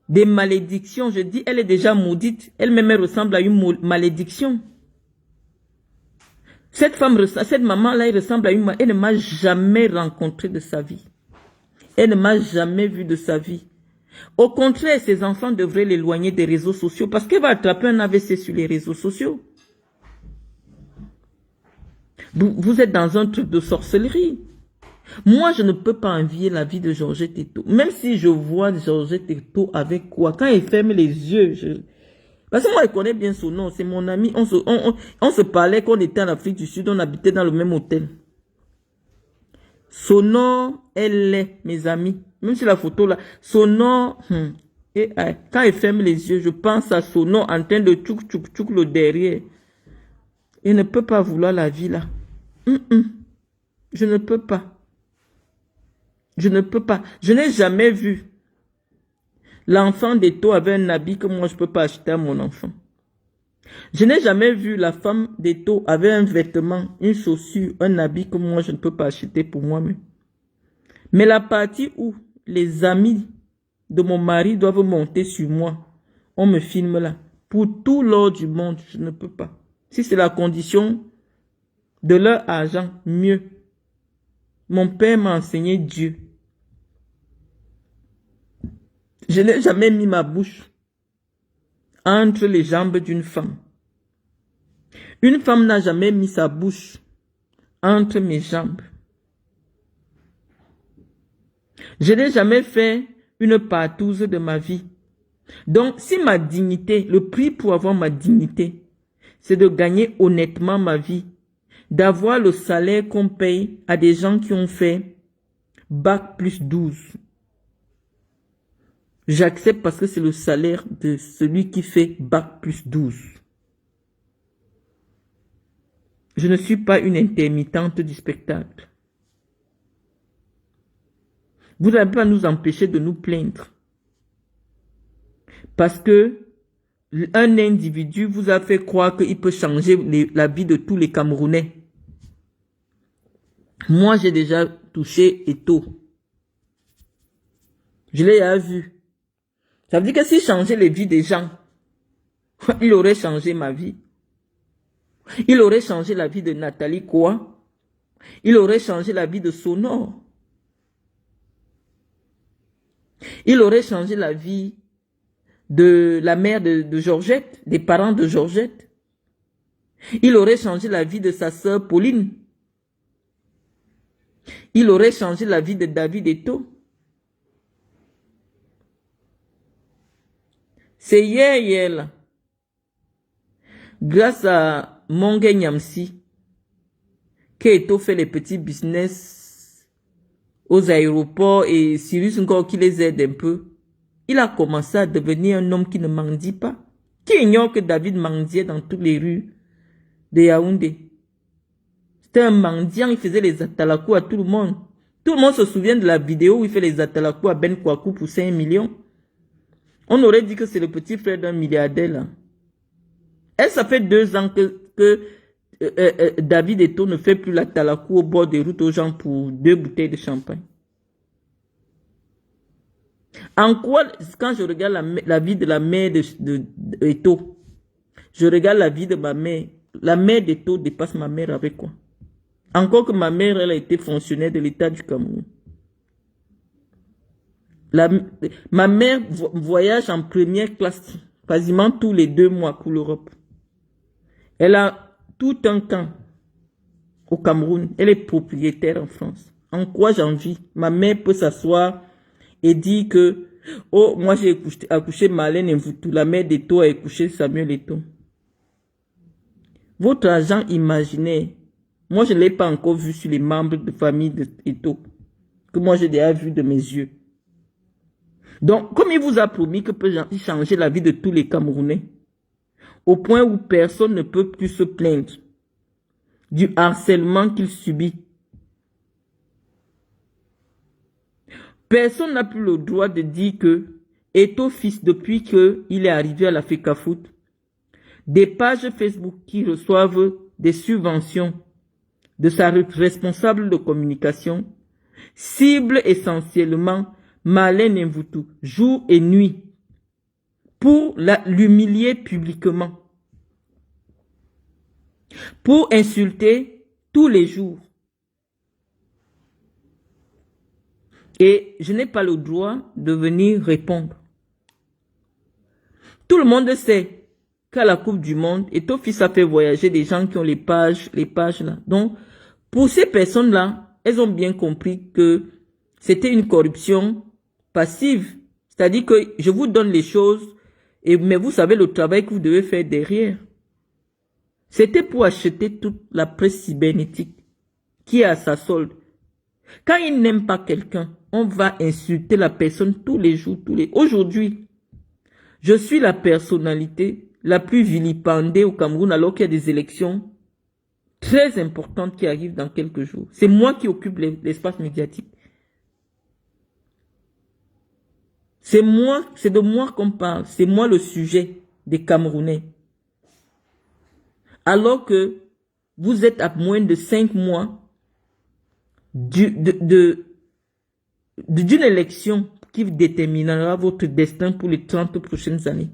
des malédictions, je dis, elle est déjà maudite. Elle-même ressemble à une malédiction. Cette maman-là, elle ressemble à une maman. Elle ne m'a jamais rencontré de sa vie. Elle ne m'a jamais vu de sa vie. Au contraire, ses enfants devraient l'éloigner des réseaux sociaux parce qu'elle va attraper un AVC sur les réseaux sociaux. Vous êtes dans un truc de sorcellerie. Moi, je ne peux pas envier la vie de Georgette Eto. Même si je vois Georgette Eto avec quoi, quand elle ferme les yeux, parce que moi, je connais bien son nom, c'est mon ami. On se parlait quand on était en Afrique du Sud, on habitait dans le même hôtel. Son nom, elle est, mes amis. Même si la photo là, son nom, quand elle ferme les yeux, je pense à son nom en train de tchouk tchouk tchouk le derrière. Elle ne peut pas vouloir la vie là. Je ne peux pas. Je ne peux pas. Je n'ai jamais vu l'enfant d'Eto avec un habit que moi je ne peux pas acheter à mon enfant. Je n'ai jamais vu la femme d'Eto avec un vêtement, une chaussure, un habit que moi je ne peux pas acheter pour moi-même. Mais la partie où les amis de mon mari doivent monter sur moi, on me filme là. Pour tout l'or du monde, je ne peux pas. Si c'est la condition de leur argent, mieux. Mon père m'a enseigné Dieu. Je n'ai jamais mis ma bouche entre les jambes d'une femme. Une femme n'a jamais mis sa bouche entre mes jambes. Je n'ai jamais fait une partouze de ma vie. Donc, si ma dignité, le prix pour avoir ma dignité, c'est de gagner honnêtement ma vie, d'avoir le salaire qu'on paye à des gens qui ont fait bac plus 12. J'accepte parce que c'est le salaire de celui qui fait bac plus 12. Je ne suis pas une intermittente du spectacle. Vous n'allez pas nous empêcher de nous plaindre. Parce que un individu vous a fait croire qu'il peut changer la vie de tous les Camerounais. Moi, j'ai déjà touché Eto. Je l'ai déjà vu. Ça veut dire que s'il changeait les vies des gens, il aurait changé ma vie. Il aurait changé la vie de Nathalie Koa. Il aurait changé la vie de Sonor. Il aurait changé la vie de la mère de Georgette, des parents de Georgette. Il aurait changé la vie de sa sœur Pauline. Il aurait changé la vie de David Eto. C'est hier là. Grâce à Mongue Nyamsi, qu'Eto fait les petits business aux aéroports et Cyrus encore qui les aide un peu. Il a commencé à devenir un homme qui ne mendie pas. Qui ignore que David mendiait dans toutes les rues de Yaoundé. C'était un mendiant, il faisait les atalakou à tout le monde. Tout le monde se souvient de la vidéo où il fait les atalakou à Ben Kwaku pour 5 millions. On aurait dit que c'est le petit frère d'un milliardaire là. Et ça fait 2 ans que David Eto'o ne fait plus la talakou au bord des routes aux gens pour 2 bouteilles de champagne. En quoi, quand je regarde la vie de la mère de Eto'o, je regarde la vie de ma mère, la mère d'Eto'o dépasse ma mère avec quoi? Encore que ma mère, elle a été fonctionnaire de l'État du Cameroun. Ma mère voyage en première classe quasiment tous les 2 mois pour l'Europe. Elle a tout un camp au Cameroun. Elle est propriétaire en France. En quoi j'envie? Ma mère peut s'asseoir et dire que, oh, moi j'ai accouché Marlène Mvutu, la mère d'Eto'o a accouché Samuel Eto'o. Votre argent imaginaire, moi je ne l'ai pas encore vu sur les membres de famille d'Eto'o, que moi j'ai déjà vu de mes yeux. Donc, comme il vous a promis que peut changer la vie de tous les Camerounais, au point où personne ne peut plus se plaindre du harcèlement qu'il subit. Personne n'a plus le droit de dire que Eto'o fils, depuis qu'il est arrivé à la FECAFOOT, des pages Facebook qui reçoivent des subventions de sa responsable de communication, cible essentiellement Marlène Mvutu, jour et nuit, pour l'humilier publiquement, pour insulter tous les jours. Et je n'ai pas le droit de venir répondre. Tout le monde sait qu'à la Coupe du Monde, Eto'o fils a fait voyager des gens qui ont les pages là. Donc, pour ces personnes-là, elles ont bien compris que c'était une corruption passive. C'est-à-dire que je vous donne les choses, mais vous savez le travail que vous devez faire derrière. C'était pour acheter toute la presse cybernétique qui est à sa solde. Quand il n'aime pas quelqu'un, on va insulter la personne tous les jours, Aujourd'hui, je suis la personnalité la plus vilipendée au Cameroun alors qu'il y a des élections très importantes qui arrivent dans quelques jours. C'est moi qui occupe l'espace médiatique. C'est de moi qu'on parle. C'est moi le sujet des Camerounais. Alors que vous êtes à moins de 5 mois d'une élection qui déterminera votre destin pour les 30 prochaines années.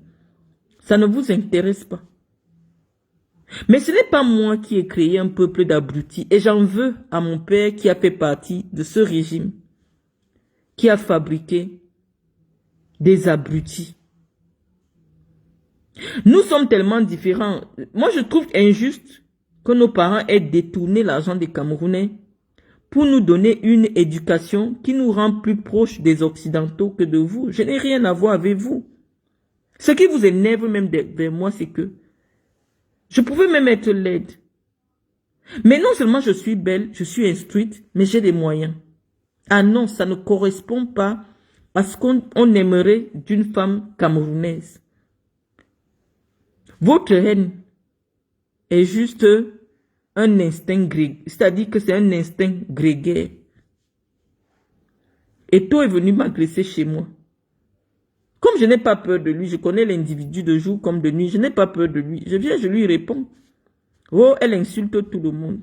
Ça ne vous intéresse pas. Mais ce n'est pas moi qui ai créé un peuple d'abrutis. Et j'en veux à mon père qui a fait partie de ce régime, qui a fabriqué des abrutis. Nous sommes tellement différents. Moi, je trouve injuste que nos parents aient détourné l'argent des Camerounais pour nous donner une éducation qui nous rend plus proches des Occidentaux que de vous. Je n'ai rien à voir avec vous. Ce qui vous énerve même vers moi, c'est que je pouvais même être laide. Mais non seulement je suis belle, je suis instruite, mais j'ai des moyens. Ah non, ça ne correspond pas à ce qu'on aimerait d'une femme camerounaise. Votre haine est juste un instinct grégaire, c'est-à-dire que c'est un instinct grégaire. Eto'o est venu m'agresser chez moi. Comme je n'ai pas peur de lui, je connais l'individu de jour comme de nuit, je n'ai pas peur de lui. Je viens, je lui réponds. Oh, elle insulte tout le monde.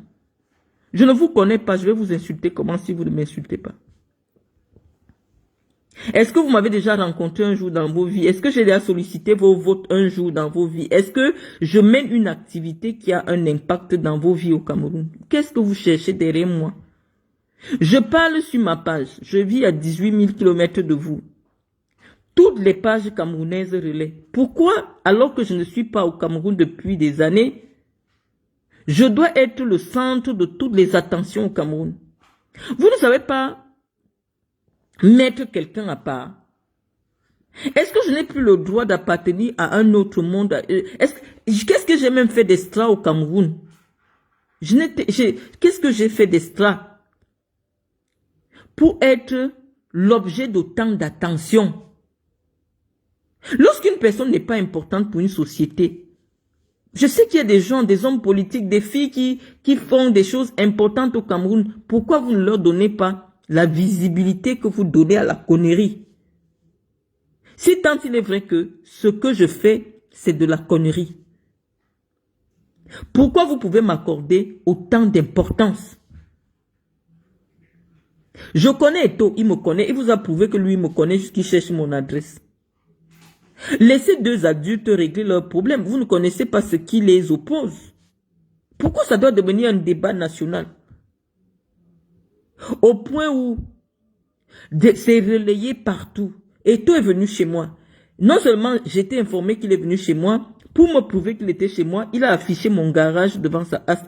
Je ne vous connais pas, je vais vous insulter comment si vous ne m'insultez pas. Est-ce que vous m'avez déjà rencontré un jour dans vos vies? Est-ce que j'ai déjà sollicité vos votes un jour dans vos vies? Est-ce que je mène une activité qui a un impact dans vos vies au Cameroun? Qu'est-ce que vous cherchez derrière moi? Je parle sur ma page. Je vis à 18 000 km de vous. Toutes les pages camerounaises relaient. Pourquoi, alors que je ne suis pas au Cameroun depuis des années, je dois être le centre de toutes les attentions au Cameroun? Vous ne savez pas mettre quelqu'un à part. Est-ce que je n'ai plus le droit d'appartenir à un autre monde? Qu'est-ce que j'ai même fait d'extra au Cameroun? Qu'est-ce que j'ai fait d'extra pour être l'objet d'autant d'attention? Lorsqu'une personne n'est pas importante pour une société, je sais qu'il y a des gens, des hommes politiques, des filles qui font des choses importantes au Cameroun. Pourquoi vous ne leur donnez pas la visibilité que vous donnez à la connerie? Si tant il est vrai que ce que je fais, c'est de la connerie, pourquoi vous pouvez m'accorder autant d'importance? Je connais Eto, il me connaît, il vous a prouvé que lui me connaît jusqu'il cherche mon adresse. Laissez deux adultes régler leurs problèmes. Vous ne connaissez pas ce qui les oppose. Pourquoi ça doit devenir un débat national? Au point où c'est relayé partout. Eto est venu chez moi. Non seulement j'étais informé qu'il est venu chez moi, pour me prouver qu'il était chez moi, il a affiché mon garage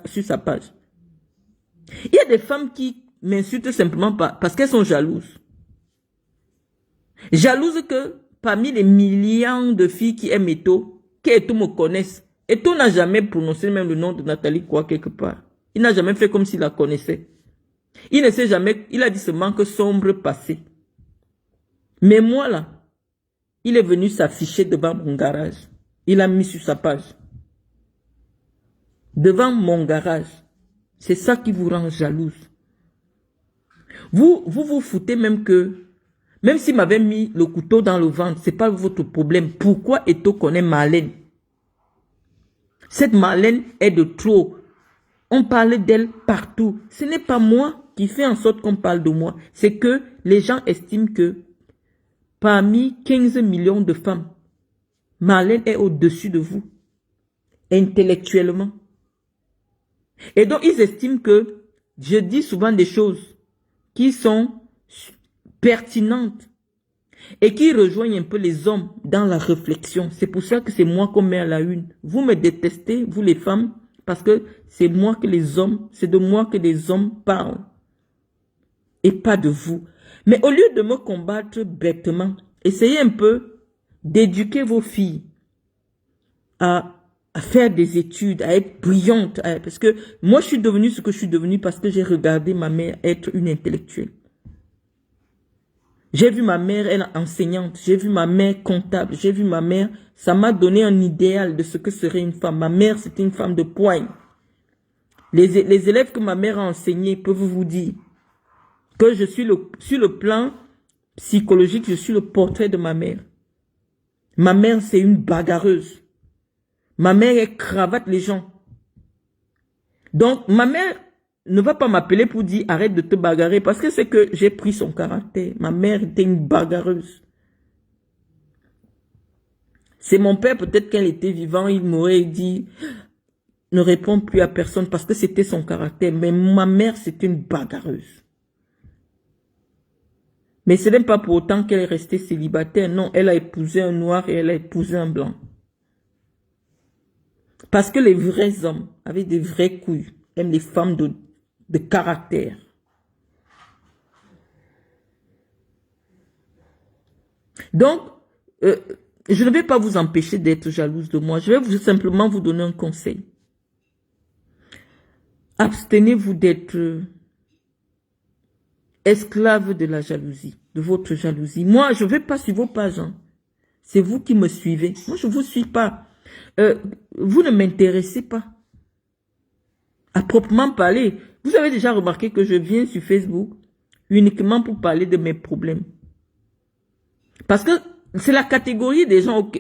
sur sa page. Il y a des femmes qui m'insultent simplement parce qu'elles sont jalouses. Jalouses que parmi les millions de filles qui aiment Eto, qu'Eto me connaissent, Eto n'a jamais prononcé même le nom de Nathalie quoi quelque part. Il n'a jamais fait comme s'il la connaissait. Il ne sait jamais, il a dit seulement que sombre passé. Mais moi là, il est venu s'afficher devant mon garage. Il a mis sur sa page. Devant mon garage. C'est ça qui vous rend jalouse. Vous foutez même que, même s'il m'avait mis le couteau dans le ventre, c'est pas votre problème. Pourquoi Eto connaît Marlène? Cette Marlène est de trop. On parle d'elle partout. Ce n'est pas moi qui fais en sorte qu'on parle de moi. C'est que les gens estiment que parmi 15 millions de femmes, Marlène est au-dessus de vous, intellectuellement. Et donc, ils estiment que je dis souvent des choses qui sont pertinentes et qui rejoignent un peu les hommes dans la réflexion. C'est pour ça que c'est moi qu'on met à la une. Vous me détestez, vous les femmes, parce que c'est moi que les hommes, c'est de moi que les hommes parlent et pas de vous. Mais au lieu de me combattre bêtement, essayez un peu d'éduquer vos filles à faire des études, à être brillantes. Parce que moi, je suis devenue ce que je suis devenue parce que j'ai regardé ma mère être une intellectuelle. J'ai vu ma mère, elle enseignante. J'ai vu ma mère comptable. J'ai vu ma mère, ça m'a donné un idéal de ce que serait une femme. Ma mère, c'était une femme de poigne. Les élèves que ma mère a enseignés peuvent vous dire que je suis sur le plan psychologique, je suis le portrait de ma mère. Ma mère, c'est une bagarreuse. Ma mère, elle cravate les gens. Donc, ma mère ne va pas m'appeler pour dire arrête de te bagarrer parce que c'est que j'ai pris son caractère. Ma mère était une bagarreuse. C'est mon père, peut-être qu'elle était vivant, il m'aurait dit ne réponds plus à personne parce que c'était son caractère. Mais ma mère, c'était une bagarreuse. Mais ce n'est pas pour autant qu'elle est restée célibataire. Non, elle a épousé un noir et elle a épousé un blanc. Parce que les vrais hommes, avec des vraies couilles, aiment les femmes de caractère. Donc, je ne vais pas vous empêcher d'être jalouse de moi. Je vais simplement vous donner un conseil. Abstenez-vous d'être esclave de la jalousie, de votre jalousie. Moi, je ne vais pas sur vos pages. Hein. C'est vous qui me suivez. Moi, je ne vous suis pas. Vous ne m'intéressez pas. À proprement parler, vous avez déjà remarqué que je viens sur Facebook uniquement pour parler de mes problèmes. Parce que c'est la catégorie des gens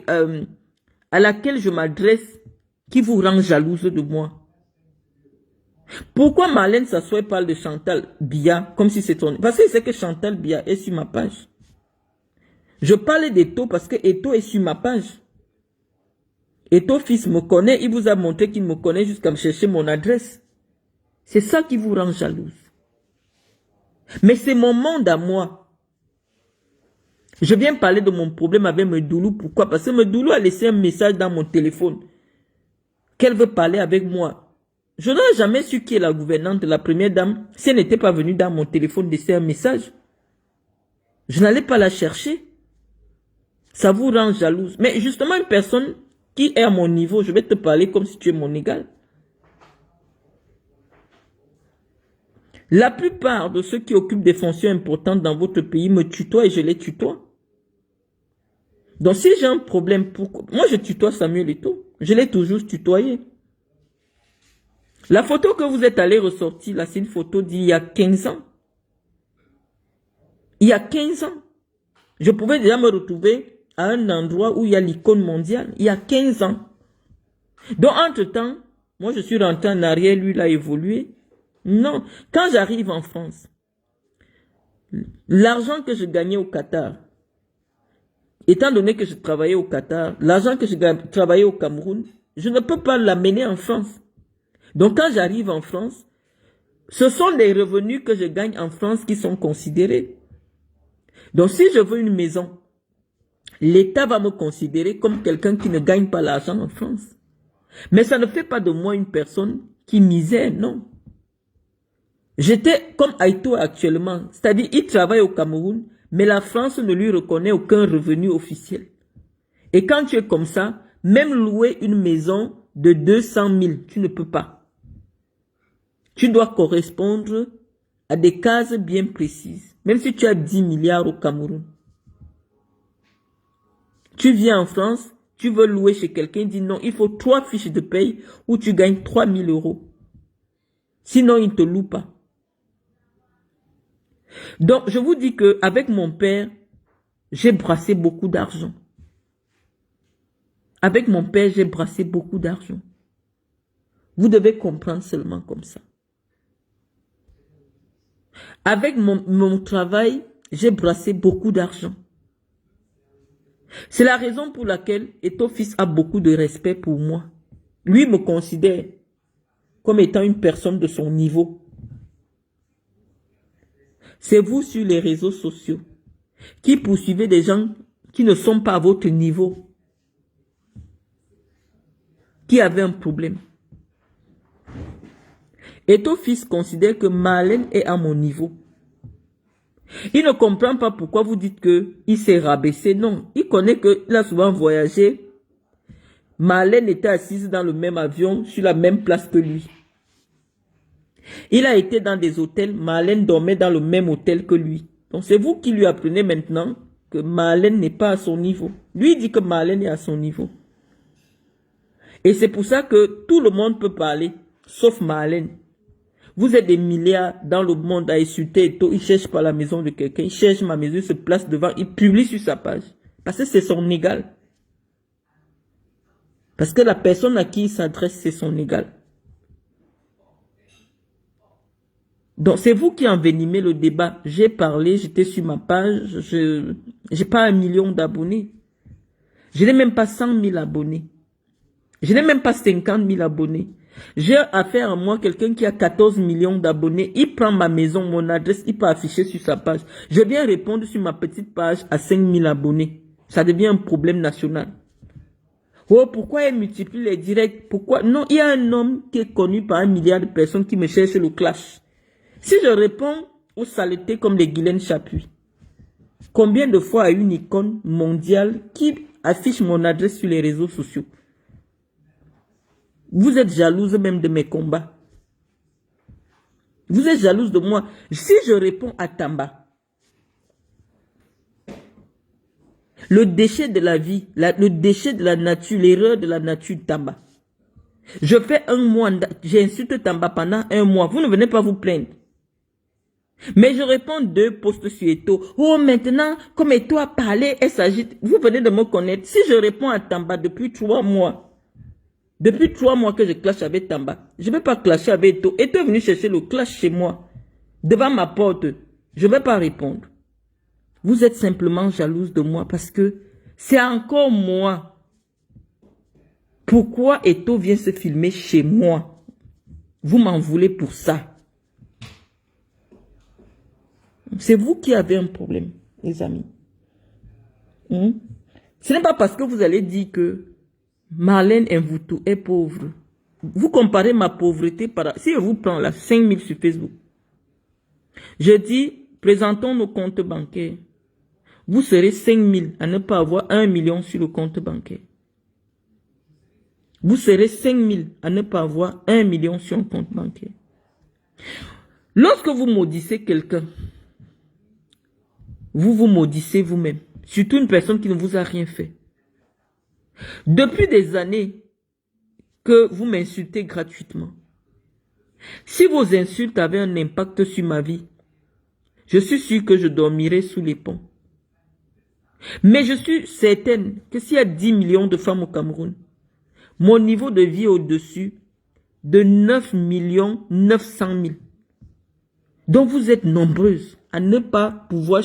à laquelle je m'adresse qui vous rend jalouse de moi. Pourquoi Marlène s'assoit et parle de Chantal Biya comme si c'est ton... Parce que c'est que Chantal Biya est sur ma page. Je parle d'Eto parce que Eto est sur ma page. Eto fils me connaît, il vous a montré qu'il me connaît jusqu'à me chercher mon adresse. C'est ça qui vous rend jalouse. Mais c'est mon monde à moi. Je viens parler de mon problème avec Medoulou. Pourquoi? Parce que Medoulou a laissé un message dans mon téléphone. Qu'elle veut parler avec moi. Je n'aurais jamais su qui est la gouvernante, la première dame, si elle n'était pas venue dans mon téléphone laisser un message. Je n'allais pas la chercher. Ça vous rend jalouse. Mais justement, une personne qui est à mon niveau, je vais te parler comme si tu es mon égal. La plupart de ceux qui occupent des fonctions importantes dans votre pays me tutoient et je les tutoie. Donc si j'ai un problème, pourquoi? Moi je tutoie Samuel Eto'o. Je l'ai toujours tutoyé. La photo que vous êtes allé ressortir, là, c'est une photo d'il y a 15 ans. Il y a 15 ans. Je pouvais déjà me retrouver à un endroit où il y a l'icône mondiale, il y a 15 ans. Donc, entre-temps, moi, je suis rentré en arrière, lui, il a évolué. Non. Quand j'arrive en France, l'argent que je gagnais au Qatar, étant donné que je travaillais au Qatar, l'argent que je travaillais au Cameroun, je ne peux pas l'amener en France. Donc, quand j'arrive en France, ce sont les revenus que je gagne en France qui sont considérés. Donc, si je veux une maison, l'État va me considérer comme quelqu'un qui ne gagne pas l'argent en France. Mais ça ne fait pas de moi une personne qui misère, non. J'étais comme Aïto actuellement, c'est-à-dire il travaille au Cameroun, mais la France ne lui reconnaît aucun revenu officiel. Et quand tu es comme ça, même louer une maison de 200 000, tu ne peux pas. Tu dois correspondre à des cases bien précises, même si tu as 10 milliards au Cameroun. Tu viens en France, tu veux louer chez quelqu'un, il dit non, il faut 3 fiches de paye où tu gagnes 3 000 euros. Sinon, il ne te loue pas. Donc, je vous dis qu'avec mon père, j'ai brassé beaucoup d'argent. Avec mon père, j'ai brassé beaucoup d'argent. Vous devez comprendre seulement comme ça. Avec mon travail, j'ai brassé beaucoup d'argent. C'est la raison pour laquelle Eto Fils a beaucoup de respect pour moi. Lui me considère comme étant une personne de son niveau. C'est vous sur les réseaux sociaux qui poursuivez des gens qui ne sont pas à votre niveau, qui avaient un problème. Eto Fils considère que Marlène est à mon niveau. Il ne comprend pas pourquoi vous dites qu'il s'est rabaissé. Non, il connaît qu'il a souvent voyagé. Marlène était assise dans le même avion, sur la même place que lui. Il a été dans des hôtels, Marlène dormait dans le même hôtel que lui. Donc c'est vous qui lui apprenez maintenant que Marlène n'est pas à son niveau. Lui dit que Marlène est à son niveau. Et c'est pour ça que tout le monde peut parler, sauf Marlène. Vous êtes des milliards dans le monde à insulter Eto. Il cherche pas la maison de quelqu'un. Il cherche ma maison, il se place devant, il publie sur sa page. Parce que c'est son égal. Parce que la personne à qui il s'adresse, c'est son égal. Donc c'est vous qui envenimez le débat. J'ai parlé, j'étais sur ma page. Je n'ai pas 1 million d'abonnés. Je n'ai même pas 100 000 abonnés. Je n'ai même pas 50 000 abonnés. J'ai affaire à moi, quelqu'un qui a 14 millions d'abonnés. Il prend ma maison, mon adresse, il peut afficher sur sa page. Je viens répondre sur ma petite page à 5 000 abonnés. Ça devient un problème national. Oh, pourquoi elle multiplie les directs? Pourquoi? Non, il y a un homme qui est connu par 1 milliard de personnes qui me cherchent le clash. Si je réponds aux saletés comme les Guylaine Chapuis, combien de fois a une icône mondiale qui affiche mon adresse sur les réseaux sociaux? Vous êtes jalouse même de mes combats. Vous êtes jalouse de moi. Si je réponds à Tamba, le déchet de la vie, le déchet de la nature, l'erreur de la nature Tamba. Je fais 1 mois, j'insulte Tamba pendant 1 mois. Vous ne venez pas vous plaindre. Mais je réponds 2 posts sur Eto. Oh, maintenant, comme Eto a parlé, elle s'agite. Vous venez de me connaître. Si je réponds à Tamba depuis 3 mois, depuis 3 mois que je clash avec Tamba, je ne vais pas clasher avec Eto. Eto est venu chercher le clash chez moi, devant ma porte. Je ne vais pas répondre. Vous êtes simplement jalouse de moi parce que c'est encore moi. Pourquoi Eto vient se filmer chez moi? Vous m'en voulez pour ça. C'est vous qui avez un problème, les amis. Ce n'est pas parce que vous allez dire que Marlène Mvoutou est pauvre. Vous comparez ma pauvreté par... Si je vous prends là, 5 000 sur Facebook. Je dis, présentons nos comptes bancaires. Vous serez 5 000 à ne pas avoir 1 million sur le compte bancaire. Vous serez 5 000 à ne pas avoir 1 million sur un compte bancaire. Lorsque vous maudissez quelqu'un, vous vous maudissez vous-même. Surtout une personne qui ne vous a rien fait. Depuis des années que vous m'insultez gratuitement. Si vos insultes avaient un impact sur ma vie, je suis sûr que je dormirais sous les ponts. Mais je suis certaine que s'il y a 10 millions de femmes au Cameroun, mon niveau de vie est au-dessus de 9 900 000. Donc vous êtes nombreuses à ne pas pouvoir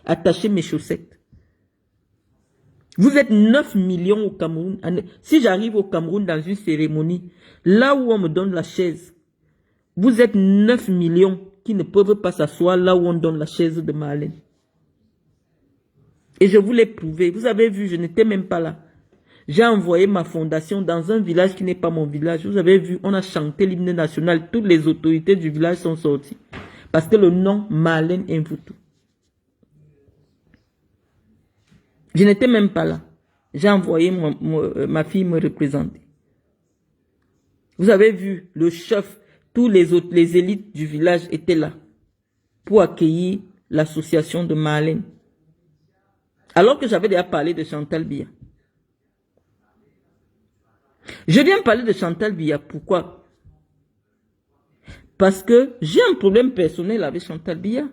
attacher mes chaussettes. Vous êtes 9 millions au Cameroun. Si j'arrive au Cameroun dans une cérémonie, là où on me donne la chaise, vous êtes 9 millions qui ne peuvent pas s'asseoir là où on donne la chaise de Marlène. Et je vous l'ai prouvé. Vous avez vu, je n'étais même pas là. J'ai envoyé ma fondation dans un village qui n'est pas mon village. Vous avez vu, on a chanté l'hymne national. Toutes les autorités du village sont sorties. Parce que le nom Marlène Mvutu. Je n'étais même pas là. J'ai envoyé ma fille me représenter. Vous avez vu, le chef, tous les élites du village étaient là pour accueillir l'association de Marlène. Alors que j'avais déjà parlé de Chantal Biya. Je viens parler de Chantal Biya. Pourquoi? Parce que j'ai un problème personnel avec Chantal Biya.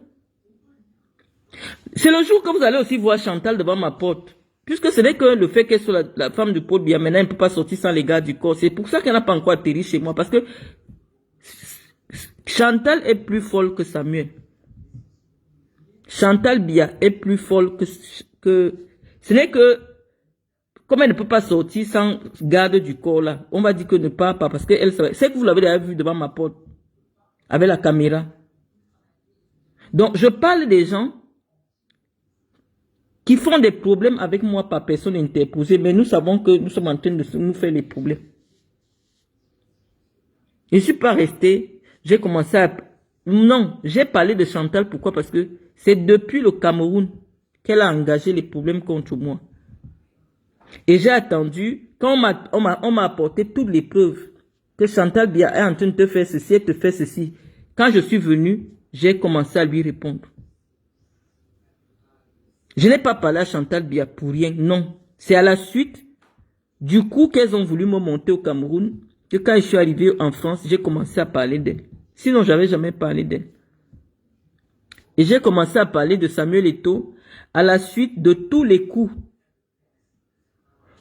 C'est le jour que vous allez aussi voir Chantal devant ma porte. Puisque ce n'est que le fait qu'elle soit la femme de Paul Biya, maintenant elle ne peut pas sortir sans les gars du corps. C'est pour ça qu'elle n'a pas encore atterri chez moi. Parce que Chantal est plus folle que Samuel. Chantal Biya est plus folle que... Ce n'est que... Comme elle ne peut pas sortir sans garde du corps là, on va dire que ne part pas parce qu'elle savait. C'est que vous l'avez déjà vu devant ma porte. Avec la caméra. Donc je parle des gens qui font des problèmes avec moi par personne interposée, mais nous savons que nous sommes en train de nous faire les problèmes. Je ne suis pas resté, j'ai commencé à... Non, j'ai parlé de Chantal, pourquoi? Parce que c'est depuis le Cameroun qu'elle a engagé les problèmes contre moi. Et j'ai attendu, quand on m'a apporté toutes les preuves que Chantal Biya est en train de te faire ceci, elle te fait ceci. Quand je suis venu, j'ai commencé à lui répondre. Je n'ai pas parlé à Chantal Biya pour rien, non. C'est à la suite du coup qu'elles ont voulu me monter au Cameroun, que quand je suis arrivé en France, j'ai commencé à parler d'elle. Sinon, je n'avais jamais parlé d'elle. Et j'ai commencé à parler de Samuel Eto'o à la suite de tous les coups,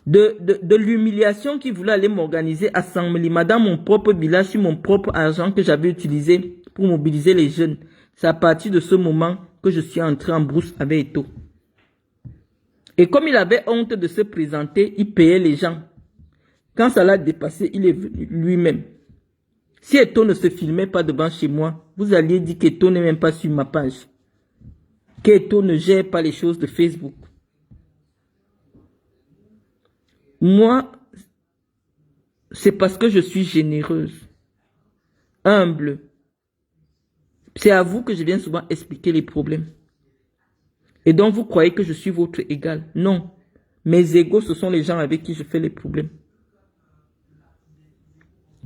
de l'humiliation qu'il voulait aller m'organiser à Saint-Melima dans mon propre village, sur mon propre argent que j'avais utilisé pour mobiliser les jeunes. C'est à partir de ce moment que je suis entré en brousse avec Eto'o. Et comme il avait honte de se présenter, il payait les gens. Quand ça l'a dépassé, il est venu lui-même. Si Eto'o ne se filmait pas devant chez moi, vous alliez dire qu'Eto'o n'est même pas sur ma page. Qu'Eto'o ne gère pas les choses de Facebook. Moi, c'est parce que je suis généreuse, humble. C'est à vous que je viens souvent expliquer les problèmes. Et donc, vous croyez que je suis votre égal. Non. Mes égaux, ce sont les gens avec qui je fais les problèmes.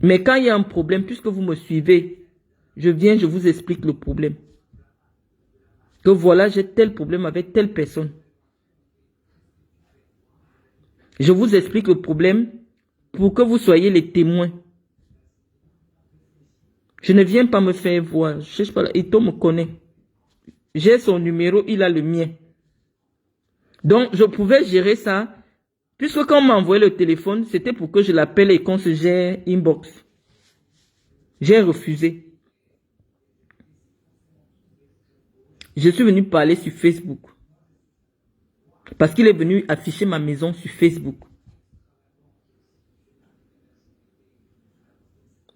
Mais quand il y a un problème, puisque vous me suivez, je viens, je vous explique le problème. Que voilà, j'ai tel problème avec telle personne. Je vous explique le problème pour que vous soyez les témoins. Je ne viens pas me faire voir. Je sais pas, Eto'o me connaît. J'ai son numéro, il a le mien. Donc, je pouvais gérer ça. Puisque quand on m'a envoyé le téléphone, c'était pour que je l'appelle et qu'on se gère inbox. J'ai refusé. Je suis venu parler sur Facebook. Parce qu'il est venu afficher ma maison sur Facebook.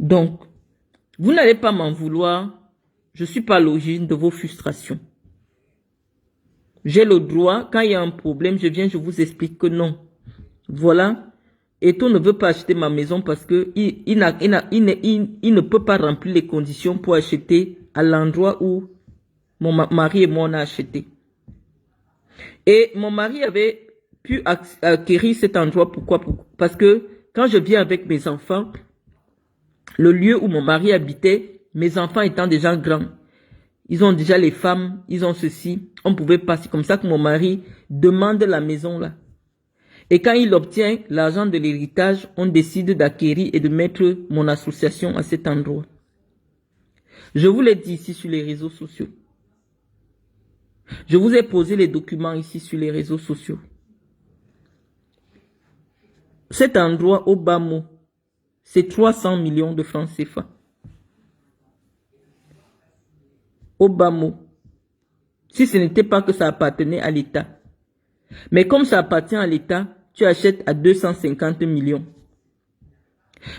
Donc, vous n'allez pas m'en vouloir. Je ne suis pas à l'origine de vos frustrations. J'ai le droit, quand il y a un problème, je viens, je vous explique que non. Voilà. Eto'o ne veut pas acheter ma maison parce que il ne peut pas remplir les conditions pour acheter à l'endroit où mon mari et moi on a acheté. Et mon mari avait pu acquérir cet endroit. Pourquoi? Parce que quand je viens avec mes enfants, le lieu où mon mari habitait, mes enfants étant déjà grands, ils ont déjà les femmes, ils ont ceci. On pouvait pas. C'est comme ça que mon mari demande la maison là. Et quand il obtient l'argent de l'héritage, on décide d'acquérir et de mettre mon association à cet endroit. Je vous l'ai dit ici sur les réseaux sociaux. Je vous ai posé les documents ici sur les réseaux sociaux. Cet endroit au bas mot, c'est 300 millions de francs CFA. Au bas mot. Si ce n'était pas que ça appartenait à l'État. Mais comme ça appartient à l'État, tu achètes à 250 millions.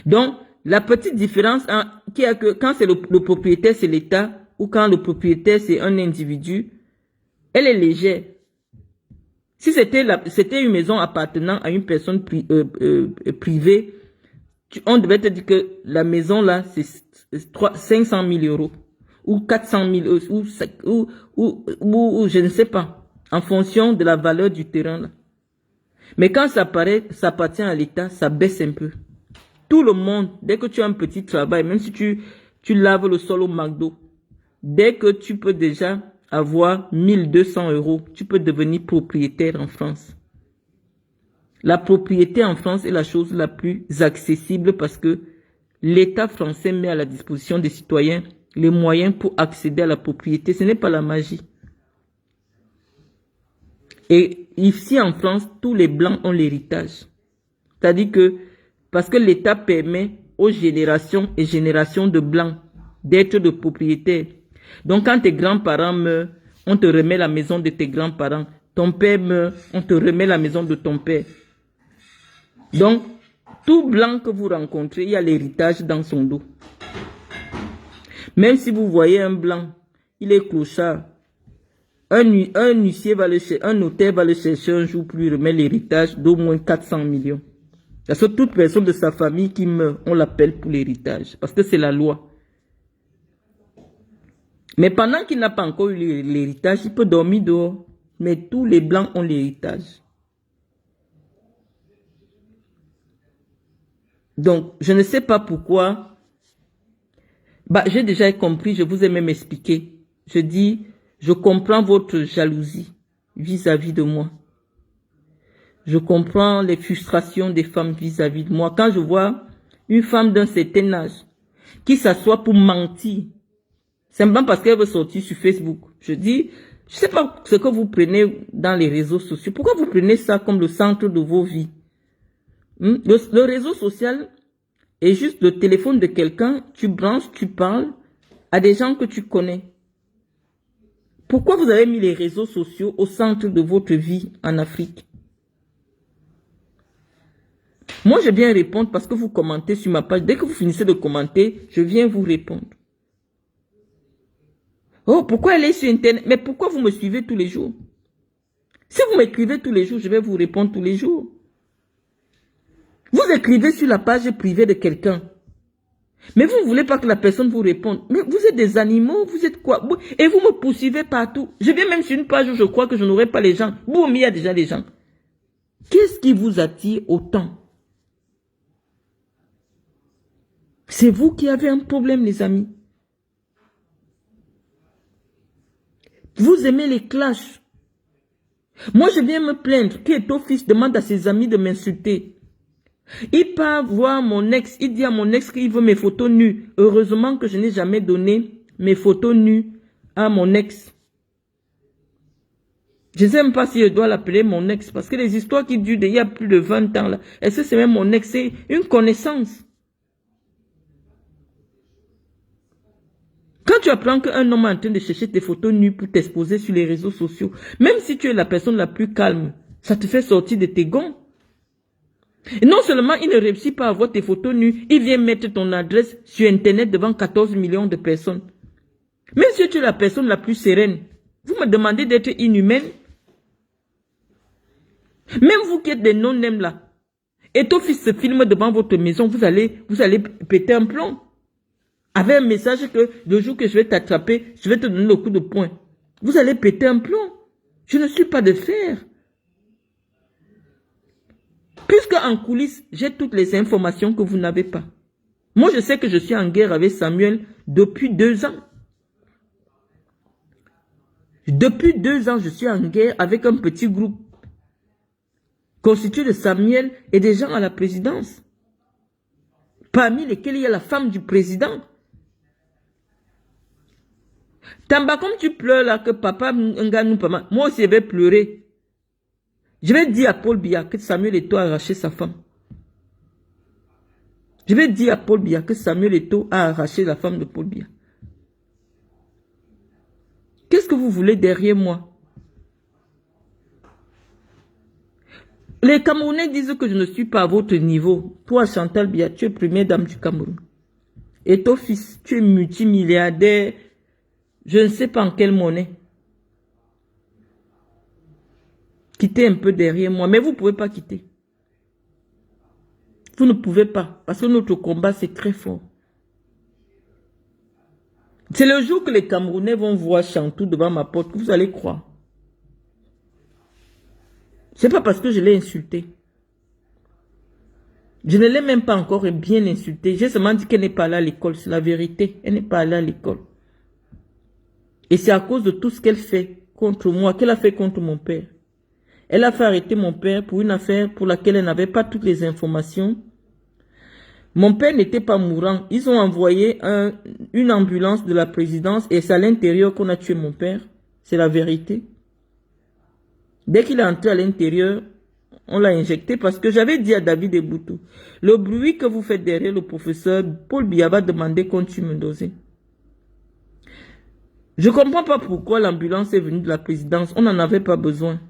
Donc, la petite différence qu'il y a que quand c'est le propriétaire, c'est l'État, ou quand le propriétaire, c'est un individu, elle est légère. Si c'était une maison appartenant à une personne privée, on devait te dire que la maison là, c'est 500 000 euros, ou 400 000 euros, ou je ne sais pas, en fonction de la valeur du terrain là. Mais quand ça appartient à l'État, ça baisse un peu. Tout le monde, dès que tu as un petit travail, même si tu laves le sol au McDo, dès que tu peux déjà avoir 1200 euros, tu peux devenir propriétaire en France. La propriété en France est la chose la plus accessible parce que l'État français met à la disposition des citoyens les moyens pour accéder à la propriété. Ce n'est pas la magie. Et ici en France, tous les Blancs ont l'héritage. C'est-à-dire que, parce que l'État permet aux générations et générations de Blancs d'être de propriétaires. Donc quand tes grands-parents meurent, on te remet la maison de tes grands-parents. Ton père meurt, on te remet la maison de ton père. Donc, tout Blanc que vous rencontrez, il y a l'héritage dans son dos. Même si vous voyez un Blanc, il est clochard. Un huissier va le chercher, un notaire va le chercher un jour pour lui remettre l'héritage d'au moins 400 millions. Parce que toute personne de sa famille qui meurt, on l'appelle pour l'héritage. Parce que c'est la loi. Mais pendant qu'il n'a pas encore eu l'héritage, il peut dormir dehors. Mais tous les Blancs ont l'héritage. Donc, je ne sais pas pourquoi. J'ai déjà compris, je vous ai même expliqué. Je dis, je comprends votre jalousie vis-à-vis de moi. Je comprends les frustrations des femmes vis-à-vis de moi. Quand je vois une femme d'un certain âge qui s'assoit pour mentir, simplement parce qu'elle veut sortir sur Facebook. Je dis, je ne sais pas ce que vous prenez dans les réseaux sociaux. Pourquoi vous prenez ça comme le centre de vos vies? Le réseau social est juste le téléphone de quelqu'un, tu branches, tu parles à des gens que tu connais. Pourquoi vous avez mis les réseaux sociaux au centre de votre vie en Afrique? Moi, je viens répondre parce que vous commentez sur ma page. Dès que vous finissez de commenter, je viens vous répondre. Oh, pourquoi elle est sur Internet? Mais pourquoi vous me suivez tous les jours? Si vous m'écrivez tous les jours, je vais vous répondre tous les jours. Vous écrivez sur la page privée de quelqu'un. Mais vous ne voulez pas que la personne vous réponde. Mais vous êtes des animaux, vous êtes quoi? Et vous me poursuivez partout. Je viens même sur une page où je crois que je n'aurai pas les gens. Boum, il y a déjà les gens. Qu'est-ce qui vous attire autant? C'est vous qui avez un problème, les amis. Vous aimez les clashs. Moi, je viens me plaindre. Qui est ton fils demande à ses amis de m'insulter. Il part voir mon ex. Il dit à mon ex qu'il veut mes photos nues. Heureusement que je n'ai jamais donné mes photos nues à mon ex. Je ne sais même pas si je dois l'appeler mon ex. Parce que les histoires qui durent il y a plus de 20 ans, là, est-ce que c'est même mon ex? C'est une connaissance. Quand tu apprends qu'un homme est en train de chercher tes photos nues pour t'exposer sur les réseaux sociaux, même si tu es la personne la plus calme, ça te fait sortir de tes gonds. Et non seulement il ne réussit pas à voir tes photos nues, il vient mettre ton adresse sur Internet devant 14 millions de personnes. Même si tu es la personne la plus sereine, vous me demandez d'être inhumaine. Même vous qui êtes des non-nèmes là, et ton fils se filme devant votre maison, vous allez péter un plomb. Avec un message que le jour que je vais t'attraper, je vais te donner le coup de poing. Vous allez péter un plomb. Je ne suis pas de fer. Puisque en coulisses, j'ai toutes les informations que vous n'avez pas. Moi, je sais que je suis en guerre avec Samuel depuis 2 ans. Depuis 2 ans, je suis en guerre avec un petit groupe constitué de Samuel et des gens à la présidence. Parmi lesquels il y a la femme du président. Tamba, comme tu pleures là, que papa nous pas. Moi aussi, je vais pleurer. Je vais dire à Paul Biya que Samuel Eto'o a arraché sa femme. Je vais dire à Paul Biya que Samuel Eto'o a arraché la femme de Paul Biya. Qu'est-ce que vous voulez derrière moi? Les Camerounais disent que je ne suis pas à votre niveau. Toi, Chantal Biya, tu es première dame du Cameroun. Et ton fils, tu es multimilliardaire. Je ne sais pas en quelle monnaie. Quittez un peu derrière moi. Mais vous ne pouvez pas quitter. Vous ne pouvez pas. Parce que notre combat, c'est très fort. C'est le jour que les Camerounais vont voir Chantou devant ma porte que vous allez croire. C'est pas parce que je l'ai insulté. Je ne l'ai même pas encore bien insulté. J'ai seulement dit qu'elle n'est pas allée à l'école. C'est la vérité. Elle n'est pas allée à l'école. Et c'est à cause de tout ce qu'elle fait contre moi, qu'elle a fait contre mon père. Elle a fait arrêter mon père pour une affaire pour laquelle elle n'avait pas toutes les informations. Mon père n'était pas mourant. Ils ont envoyé une ambulance de la présidence et c'est à l'intérieur qu'on a tué mon père. C'est la vérité. Dès qu'il est entré à l'intérieur, on l'a injecté parce que j'avais dit à David Eboutou, le bruit que vous faites derrière le professeur, Paul Biya va demander qu'on tue Mendoza. Je ne comprends pas pourquoi l'ambulance est venue de la présidence. On n'en avait pas besoin.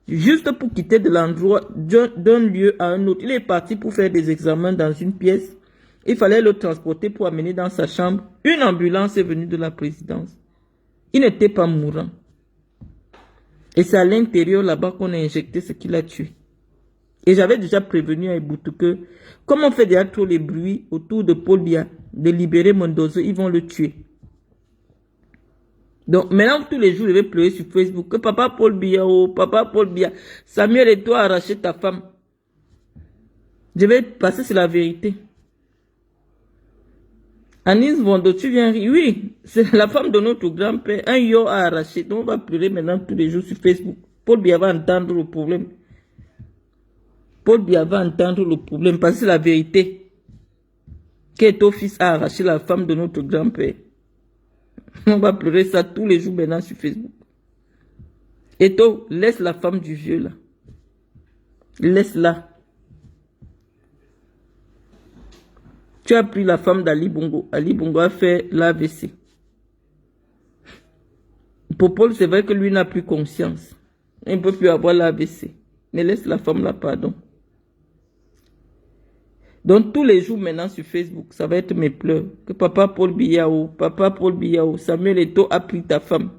Juste pour quitter de l'endroit, d'un lieu à un autre. Il est parti pour faire des examens dans une pièce. Il fallait le transporter pour amener dans sa chambre. Une ambulance est venue de la présidence. Il n'était pas mourant. Et c'est à l'intérieur là-bas qu'on a injecté ce qui l'a tué. Et j'avais déjà prévenu à Eboutou que, comme on fait déjà trop les bruits autour de Paul Biya, de libérer Mendoza, ils vont le tuer. Donc maintenant, tous les jours, je vais pleurer sur Facebook que papa Paul Biya, oh, papa Paul Biya, Samuel Eto'o a arraché ta femme. Je vais passer sur la vérité. Anis Vondo, tu viens rire. Oui, c'est la femme de notre grand-père. Un yo a arraché. Donc on va pleurer maintenant tous les jours sur Facebook. Paul Biya va entendre le problème. Paul Biya va entendre le problème parce que c'est la vérité. Qu'Eto'o fils a arraché la femme de notre grand-père. On va pleurer ça tous les jours maintenant sur Facebook. Eto'o, laisse la femme du vieux là. Laisse-la. Tu as pris la femme d'Ali Bongo. Ali Bongo a fait l'AVC. Pour Paul, c'est vrai que lui n'a plus conscience. Il ne peut plus avoir l'AVC. Mais laisse la femme là, pardon. Donc tous les jours maintenant sur Facebook, ça va être mes pleurs. Que papa Paul Biya, papa Paul Biya, Samuel Eto'o a pris ta femme.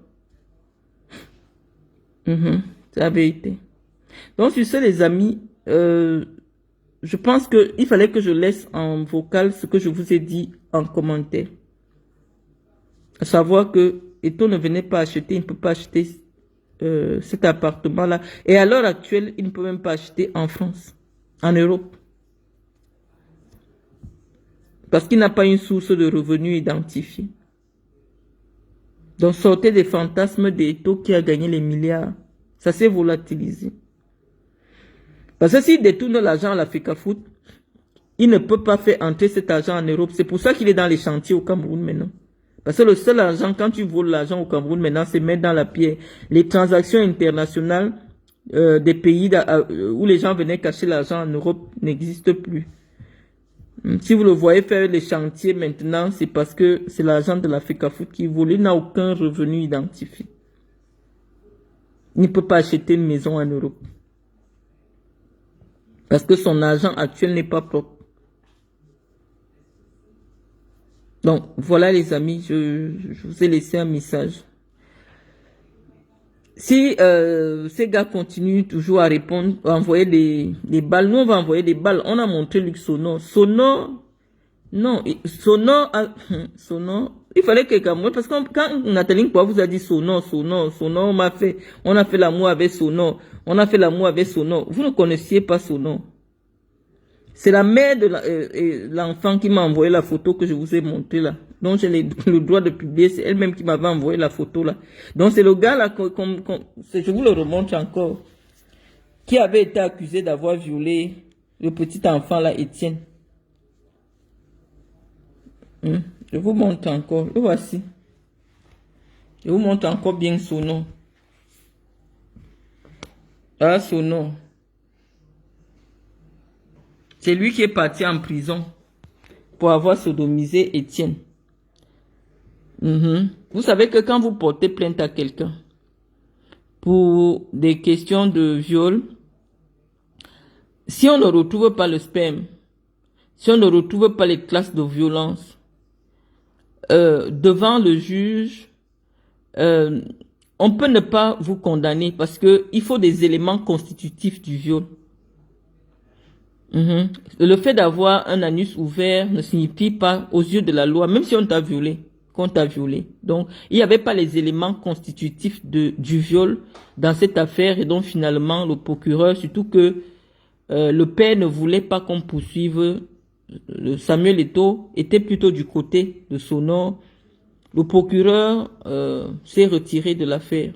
C'est la vérité. Donc sur ce les amis, je pense qu'il fallait que je laisse en vocal ce que je vous ai dit en commentaire. À savoir que Eto'o ne venait pas acheter, il ne peut pas acheter cet appartement-là. Et à l'heure actuelle, il ne peut même pas acheter en France, en Europe. Parce qu'il n'a pas une source de revenus identifiée. Donc sortez des fantasmes d'Eto'o qui a gagné les milliards. Ça s'est volatilisé. Parce que s'il détourne l'argent à l'Africa Foot, il ne peut pas faire entrer cet argent en Europe. C'est pour ça qu'il est dans les chantiers au Cameroun maintenant. Parce que le seul argent, quand tu voles l'argent au Cameroun maintenant, c'est mettre dans la pierre. Les transactions internationales des pays où les gens venaient cacher l'argent en Europe n'existent plus. Si vous le voyez faire les chantiers maintenant, c'est parce que c'est l'argent de l'Africa Foot qui vole. Il n'a aucun revenu identifié. Il ne peut pas acheter une maison en Europe. Parce que son argent actuel n'est pas propre. Donc, voilà les amis, je vous ai laissé un message. Si ces gars continuent toujours à répondre, à envoyer des balles, nous on va envoyer des balles. On a montré Luc Sonor. Sonor, non, Sonor, il fallait que Cameroun, parce que quand Nathalie Kouwa vous a dit Sonor, on a fait l'amour avec Sonor, on a fait l'amour avec Sonor. Vous ne connaissiez pas Sonor. C'est la mère de l'enfant qui m'a envoyé la photo que je vous ai montrée là. Donc j'ai le droit de publier. C'est elle-même qui m'avait envoyé la photo là. Donc c'est le gars là, je vous le remonte encore, qui avait été accusé d'avoir violé le petit enfant là, Étienne. Je vous montre encore. Le voici. Je vous montre encore bien son nom. Ah, son nom. C'est lui qui est parti en prison pour avoir sodomisé Étienne. Vous savez que quand vous portez plainte à quelqu'un pour des questions de viol, si on ne retrouve pas le sperme, si on ne retrouve pas les traces de violence devant le juge, on peut ne pas vous condamner parce que il faut des éléments constitutifs du viol. Le fait d'avoir un anus ouvert ne signifie pas aux yeux de la loi, même si on t'a violé, qu'on t'a violé. Donc, il n'y avait pas les éléments constitutifs du viol dans cette affaire et donc finalement le procureur, surtout que le père ne voulait pas qu'on poursuive Samuel Eto'o, était plutôt du côté de Sonor. Le procureur s'est retiré de l'affaire.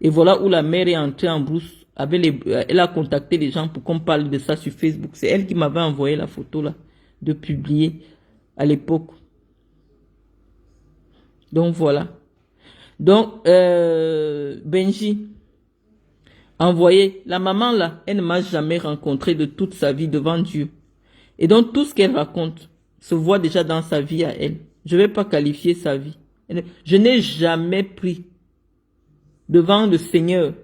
Et voilà où la mère est entrée en brousse. Elle a contacté les gens pour qu'on parle de ça sur Facebook. C'est elle qui m'avait envoyé la photo là, de publier à l'époque. Donc voilà. Donc, Benji, envoyé. La maman là, elle ne m'a jamais rencontré de toute sa vie devant Dieu. Et donc tout ce qu'elle raconte se voit déjà dans sa vie à elle. Je ne vais pas qualifier sa vie. Je n'ai jamais pris devant le Seigneur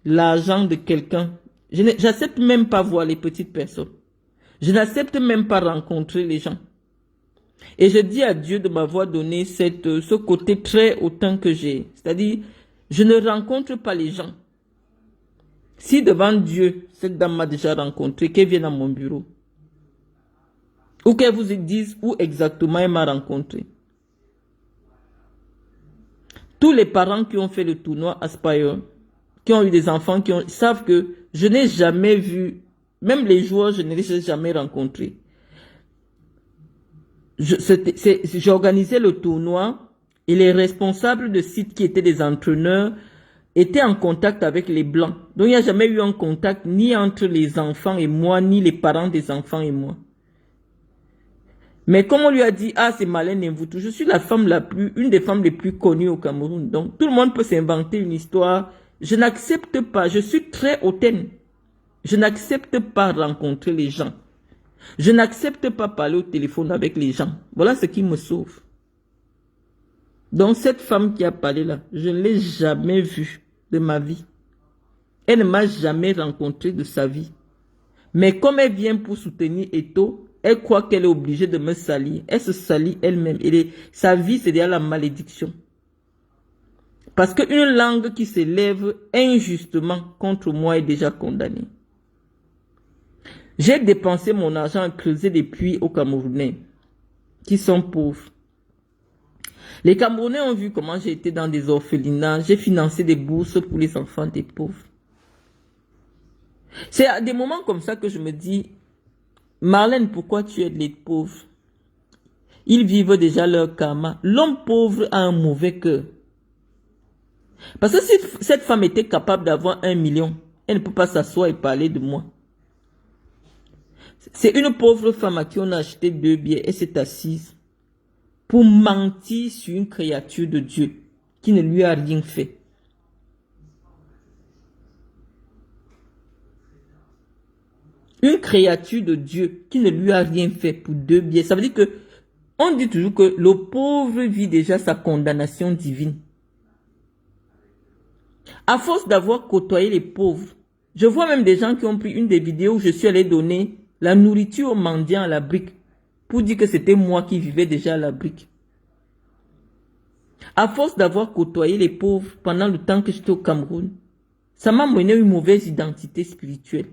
l'argent de quelqu'un. J'accepte même pas voir les petites personnes. Je n'accepte même pas rencontrer les gens. Et je dis à Dieu de m'avoir donné ce côté très hautain que j'ai. C'est-à-dire, je ne rencontre pas les gens. Si devant Dieu, cette dame m'a déjà rencontré, qu'elle vienne à mon bureau. Ou qu'elle vous dise où exactement elle m'a rencontré. Tous les parents qui ont fait le tournoi Aspire, qui ont eu des enfants, savent que je n'ai jamais vu, même les joueurs, je ne les ai jamais rencontrés. J'ai organisé le tournoi et les responsables de site qui étaient des entraîneurs étaient en contact avec les blancs. Donc il n'y a jamais eu un contact ni entre les enfants et moi, ni les parents des enfants et moi. Mais comme on lui a dit, ah c'est Marlène Mvutu, je suis une des femmes les plus connues au Cameroun. Donc tout le monde peut s'inventer une histoire. Je n'accepte pas, je suis très hautaine. Je n'accepte pas rencontrer les gens. Je n'accepte pas parler au téléphone avec les gens. Voilà ce qui me sauve. Donc cette femme qui a parlé là, je ne l'ai jamais vue de ma vie. Elle ne m'a jamais rencontré de sa vie. Mais comme elle vient pour soutenir Eto'o, elle croit qu'elle est obligée de me salir. Elle se salit elle-même. Sa vie, c'est déjà la malédiction. Parce qu'une langue qui s'élève injustement contre moi est déjà condamnée. J'ai dépensé mon argent à creuser des puits aux Camerounais qui sont pauvres. Les Camerounais ont vu comment j'ai été dans des orphelinats. J'ai financé des bourses pour les enfants des pauvres. C'est à des moments comme ça que je me dis, Marlène, pourquoi tu aides les pauvres? Ils vivent déjà leur karma. L'homme pauvre a un mauvais cœur. Parce que si cette femme était capable d'avoir 1 million, elle ne peut pas s'asseoir et parler de moi. C'est une pauvre femme à qui on a acheté 2 billets. Elle s'est assise pour mentir sur une créature de Dieu qui ne lui a rien fait. Une créature de Dieu qui ne lui a rien fait pour 2 billets. Ça veut dire que on dit toujours que le pauvre vit déjà sa condamnation divine. À force d'avoir côtoyé les pauvres, je vois même des gens qui ont pris une des vidéos où je suis allé donner la nourriture aux mendiants à la brique pour dire que c'était moi qui vivais déjà à la brique. À force d'avoir côtoyé les pauvres pendant le temps que j'étais au Cameroun, ça m'a mené une mauvaise identité spirituelle.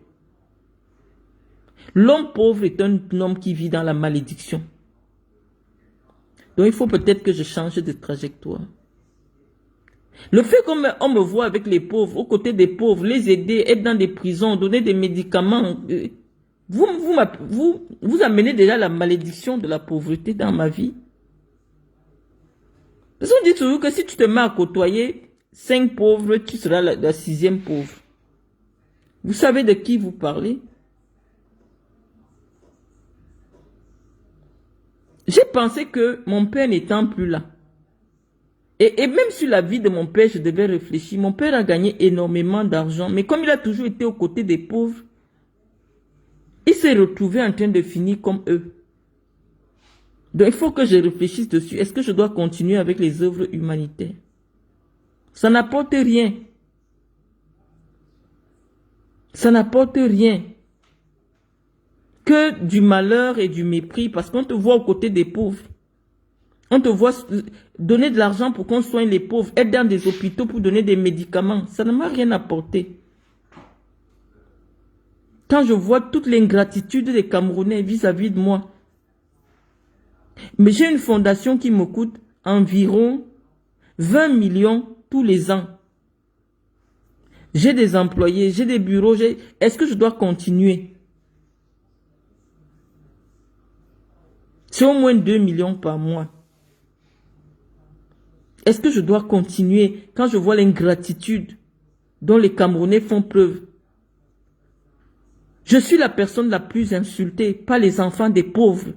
L'homme pauvre est un homme qui vit dans la malédiction. Donc il faut peut-être que je change de trajectoire. Le fait qu'on me voit avec les pauvres, aux côtés des pauvres, les aider, être dans des prisons, donner des médicaments, vous amenez déjà la malédiction de la pauvreté dans ma vie. Parce qu'on dit toujours que si tu te mets à côtoyer 5 pauvres, tu seras la 6e pauvre. Vous savez de qui vous parlez? J'ai pensé que mon père n'étant plus là, Et même sur la vie de mon père, je devais réfléchir. Mon père a gagné énormément d'argent, mais comme il a toujours été aux côtés des pauvres, il s'est retrouvé en train de finir comme eux. Donc il faut que je réfléchisse dessus. Est-ce que je dois continuer avec les œuvres humanitaires? Ça n'apporte rien. Ça n'apporte rien. Que du malheur et du mépris, parce qu'on te voit aux côtés des pauvres. On te voit donner de l'argent pour qu'on soigne les pauvres, être dans des hôpitaux pour donner des médicaments. Ça ne m'a rien apporté. Quand je vois toute l'ingratitude des Camerounais vis-à-vis de moi. Mais j'ai une fondation qui me coûte environ 20 millions tous les ans. J'ai des employés, j'ai des bureaux. Est-ce que je dois continuer? C'est au moins 2 millions par mois. Est-ce que je dois continuer quand je vois l'ingratitude dont les Camerounais font preuve? Je suis la personne la plus insultée, pas les enfants des pauvres.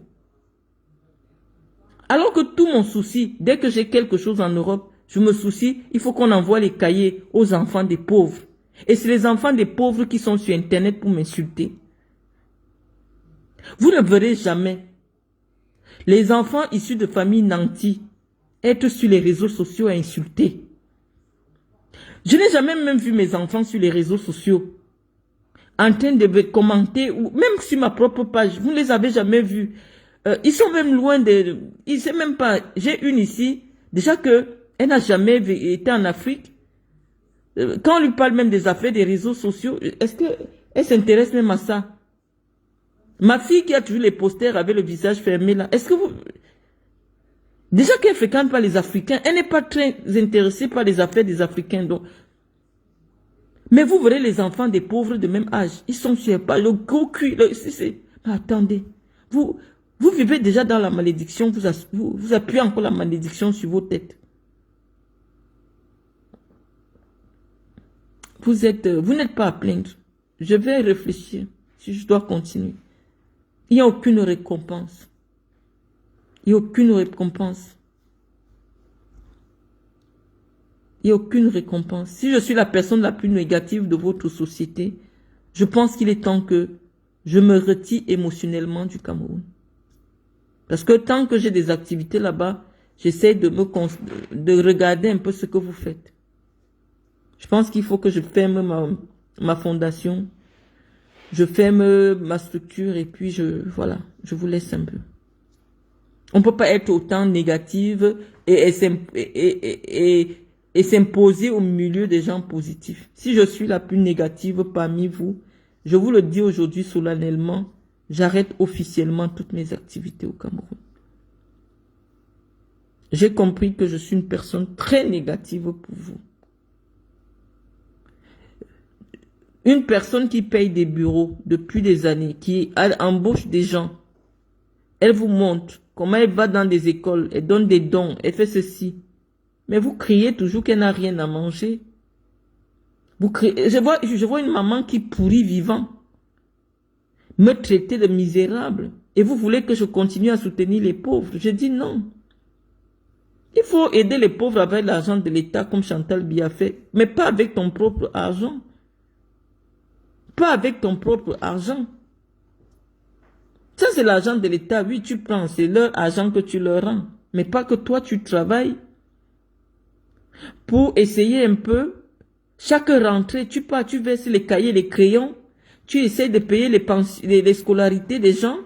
Alors que tout mon souci, dès que j'ai quelque chose en Europe, je me soucie, il faut qu'on envoie les cahiers aux enfants des pauvres. Et c'est les enfants des pauvres qui sont sur Internet pour m'insulter. Vous ne verrez jamais les enfants issus de familles nantis être sur les réseaux sociaux à insulter. Je n'ai jamais même vu mes enfants sur les réseaux sociaux en train de commenter, ou même sur ma propre page. Vous ne les avez jamais vus. Ils sont même loin de... Ils ne savent même pas. J'ai une ici, déjà qu'elle n'a jamais été en Afrique. Quand on lui parle même des affaires des réseaux sociaux, est-ce qu'elle s'intéresse même à ça? Ma fille qui a toujours les posters avec le visage fermé là, est-ce que vous... Déjà qu'elle ne fréquente pas les Africains, elle n'est pas très intéressée par les affaires des Africains. Donc. Mais vous verrez les enfants des pauvres de même âge, ils sont sur pas le gros cul. Mais attendez, vous vivez déjà dans la malédiction, vous appuyez encore la malédiction sur vos têtes. Vous n'êtes pas à plaindre. Je vais réfléchir si je dois continuer. Il n'y a aucune récompense. Il n'y a aucune récompense. Il n'y a aucune récompense. Si je suis la personne la plus négative de votre société, je pense qu'il est temps que je me retire émotionnellement du Cameroun. Parce que tant que j'ai des activités là-bas, j'essaie de regarder un peu ce que vous faites. Je pense qu'il faut que je ferme ma fondation, je ferme ma structure et puis voilà, je vous laisse un peu. On ne peut pas être autant négative et s'imposer au milieu des gens positifs. Si je suis la plus négative parmi vous, je vous le dis aujourd'hui solennellement, j'arrête officiellement toutes mes activités au Cameroun. J'ai compris que je suis une personne très négative pour vous. Une personne qui paye des bureaux depuis des années, qui embauche des gens, elle vous montre comment elle va dans des écoles, elle donne des dons, elle fait ceci. Mais vous criez toujours qu'elle n'a rien à manger. Vous criez, je vois une maman qui pourrit vivant, me traiter de misérable. Et vous voulez que je continue à soutenir les pauvres? Je dis non. Il faut aider les pauvres avec l'argent de l'État comme Chantal Biya fait, mais pas avec ton propre argent. Pas avec ton propre argent. Ça, c'est l'argent de l'État. Oui, tu prends, c'est leur argent que tu leur rends. Mais pas que toi, tu travailles pour essayer un peu. Chaque rentrée, tu pars, tu verses les cahiers, les crayons. Tu essaies de payer les scolarités des gens.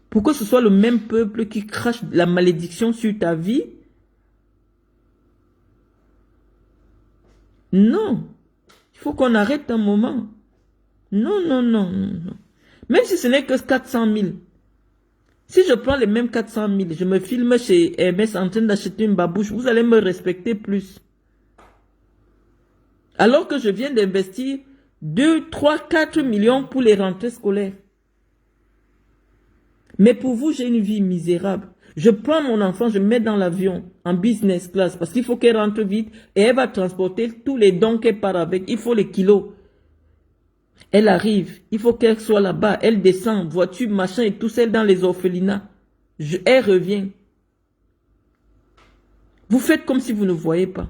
Pour que ce soit le même peuple qui crache la malédiction sur ta vie. Non. Il faut qu'on arrête un moment. Non, non, non, non, non. Même si ce n'est que 400 000. Si je prends les mêmes 400 000, je me filme chez Hermès en train d'acheter une babouche, vous allez me respecter plus. Alors que je viens d'investir 2, 3, 4 millions pour les rentrées scolaires. Mais pour vous, j'ai une vie misérable. Je prends mon enfant, je mets dans l'avion, en business class, parce qu'il faut qu'elle rentre vite et elle va transporter tous les dons qu'elle part avec. Il faut les kilos. Elle arrive, il faut qu'elle soit là-bas, elle descend, voiture, machin et tout, celle dans les orphelinats. Elle revient. Vous faites comme si vous ne voyez pas.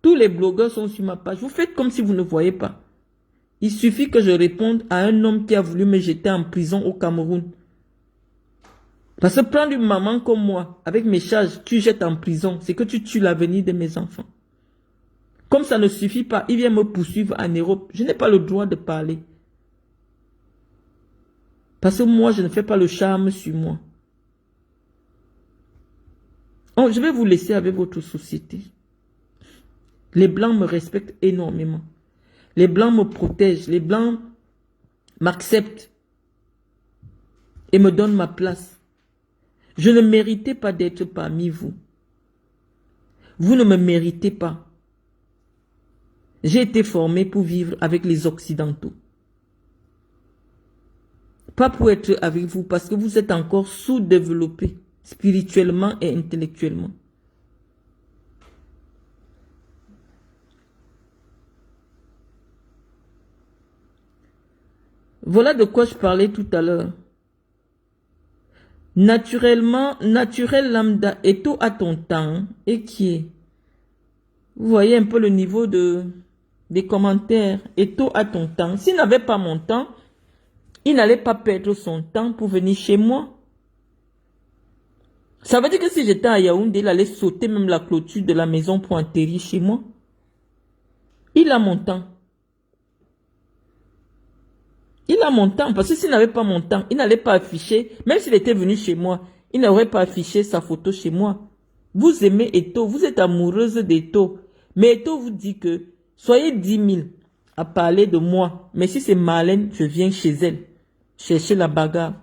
Tous les blogueurs sont sur ma page. Vous faites comme si vous ne voyez pas. Il suffit que je réponde à un homme qui a voulu me jeter en prison au Cameroun. Parce que prendre une maman comme moi, avec mes charges, tu jettes en prison, c'est que tu tues l'avenir de mes enfants. Comme ça ne suffit pas, il vient me poursuivre en Europe. Je n'ai pas le droit de parler. Parce que moi, je ne fais pas le charme sur moi. Oh, je vais vous laisser avec votre société. Les Blancs me respectent énormément. Les Blancs me protègent. Les Blancs m'acceptent et me donnent ma place. Je ne méritais pas d'être parmi vous. Vous ne me méritez pas. J'ai été formé pour vivre avec les Occidentaux. Pas pour être avec vous parce que vous êtes encore sous-développés, spirituellement et intellectuellement. Voilà de quoi je parlais tout à l'heure. Naturellement, naturel lambda, et tout à ton temps, et qui est. Vous voyez un peu le niveau des commentaires, et tout à ton temps. S'il n'avait pas mon temps, il n'allait pas perdre son temps pour venir chez moi. Ça veut dire que si j'étais à Yaoundé, il allait sauter même la clôture de la maison pour atterrir chez moi. Il a mon temps. Il a mon temps, parce que s'il n'avait pas mon temps, il n'allait pas afficher, même s'il était venu chez moi, il n'aurait pas affiché sa photo chez moi. Vous aimez Eto, vous êtes amoureuse d'Eto, mais Eto vous dit que soyez 10 000 à parler de moi, mais si c'est Marlène, je viens chez elle, chercher la bagarre.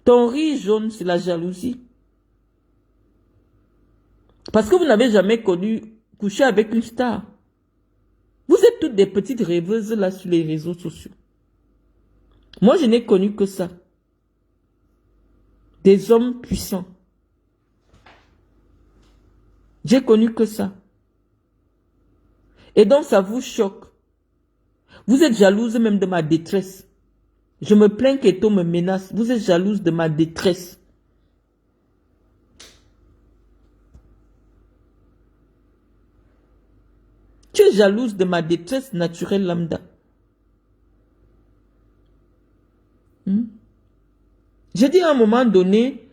Ton riz jaune, c'est la jalousie. Parce que vous n'avez jamais connu coucher avec une star. Vous êtes toutes des petites rêveuses là sur les réseaux sociaux. Moi, je n'ai connu que ça. Des hommes puissants. J'ai connu que ça. Et donc, ça vous choque. Vous êtes jalouse même de ma détresse. Je me plains qu'Eto me menace. Vous êtes jalouse de ma détresse. Tu es jalouse de ma détresse naturelle lambda. J'ai dit à un moment donné,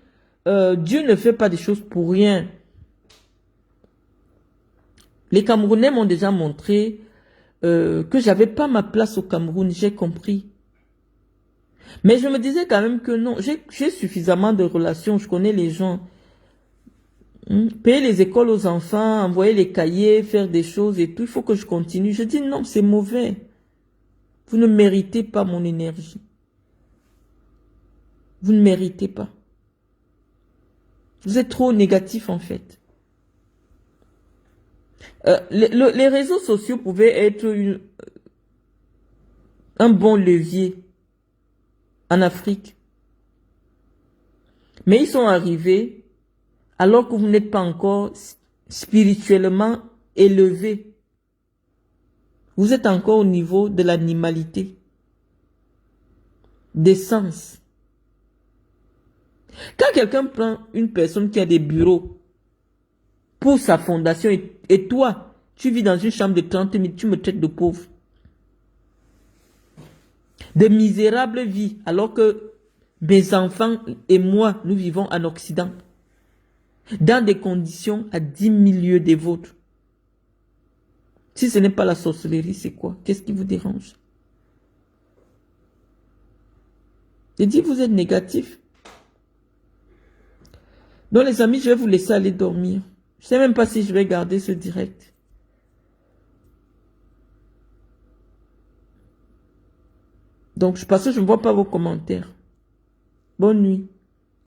Dieu ne fait pas des choses pour rien. Les Camerounais m'ont déjà montré que j'avais pas ma place au Cameroun, j'ai compris. Mais je me disais quand même que non, j'ai suffisamment de relations, je connais les gens. Payer les écoles aux enfants, envoyer les cahiers, faire des choses et tout, il faut que je continue. Je dis non, c'est mauvais. Vous ne méritez pas mon énergie. Vous ne méritez pas. Vous êtes trop négatif en fait. Les réseaux sociaux pouvaient être un bon levier en Afrique. Mais ils sont arrivés alors que vous n'êtes pas encore spirituellement élevé. Vous êtes encore au niveau de l'animalité, des sens. Quand quelqu'un prend une personne qui a des bureaux pour sa fondation et toi, tu vis dans une chambre de 30 000, tu me traites de pauvre. De misérable vie, alors que mes enfants et moi, nous vivons en Occident. Dans des conditions à 10 000 lieues des vôtres. Si ce n'est pas la sorcellerie, c'est quoi? Qu'est-ce qui vous dérange? J'ai dit, vous êtes négatif. Donc les amis, je vais vous laisser aller dormir. Je ne sais même pas si je vais garder ce direct. Donc, parce que je ne vois pas vos commentaires. Bonne nuit.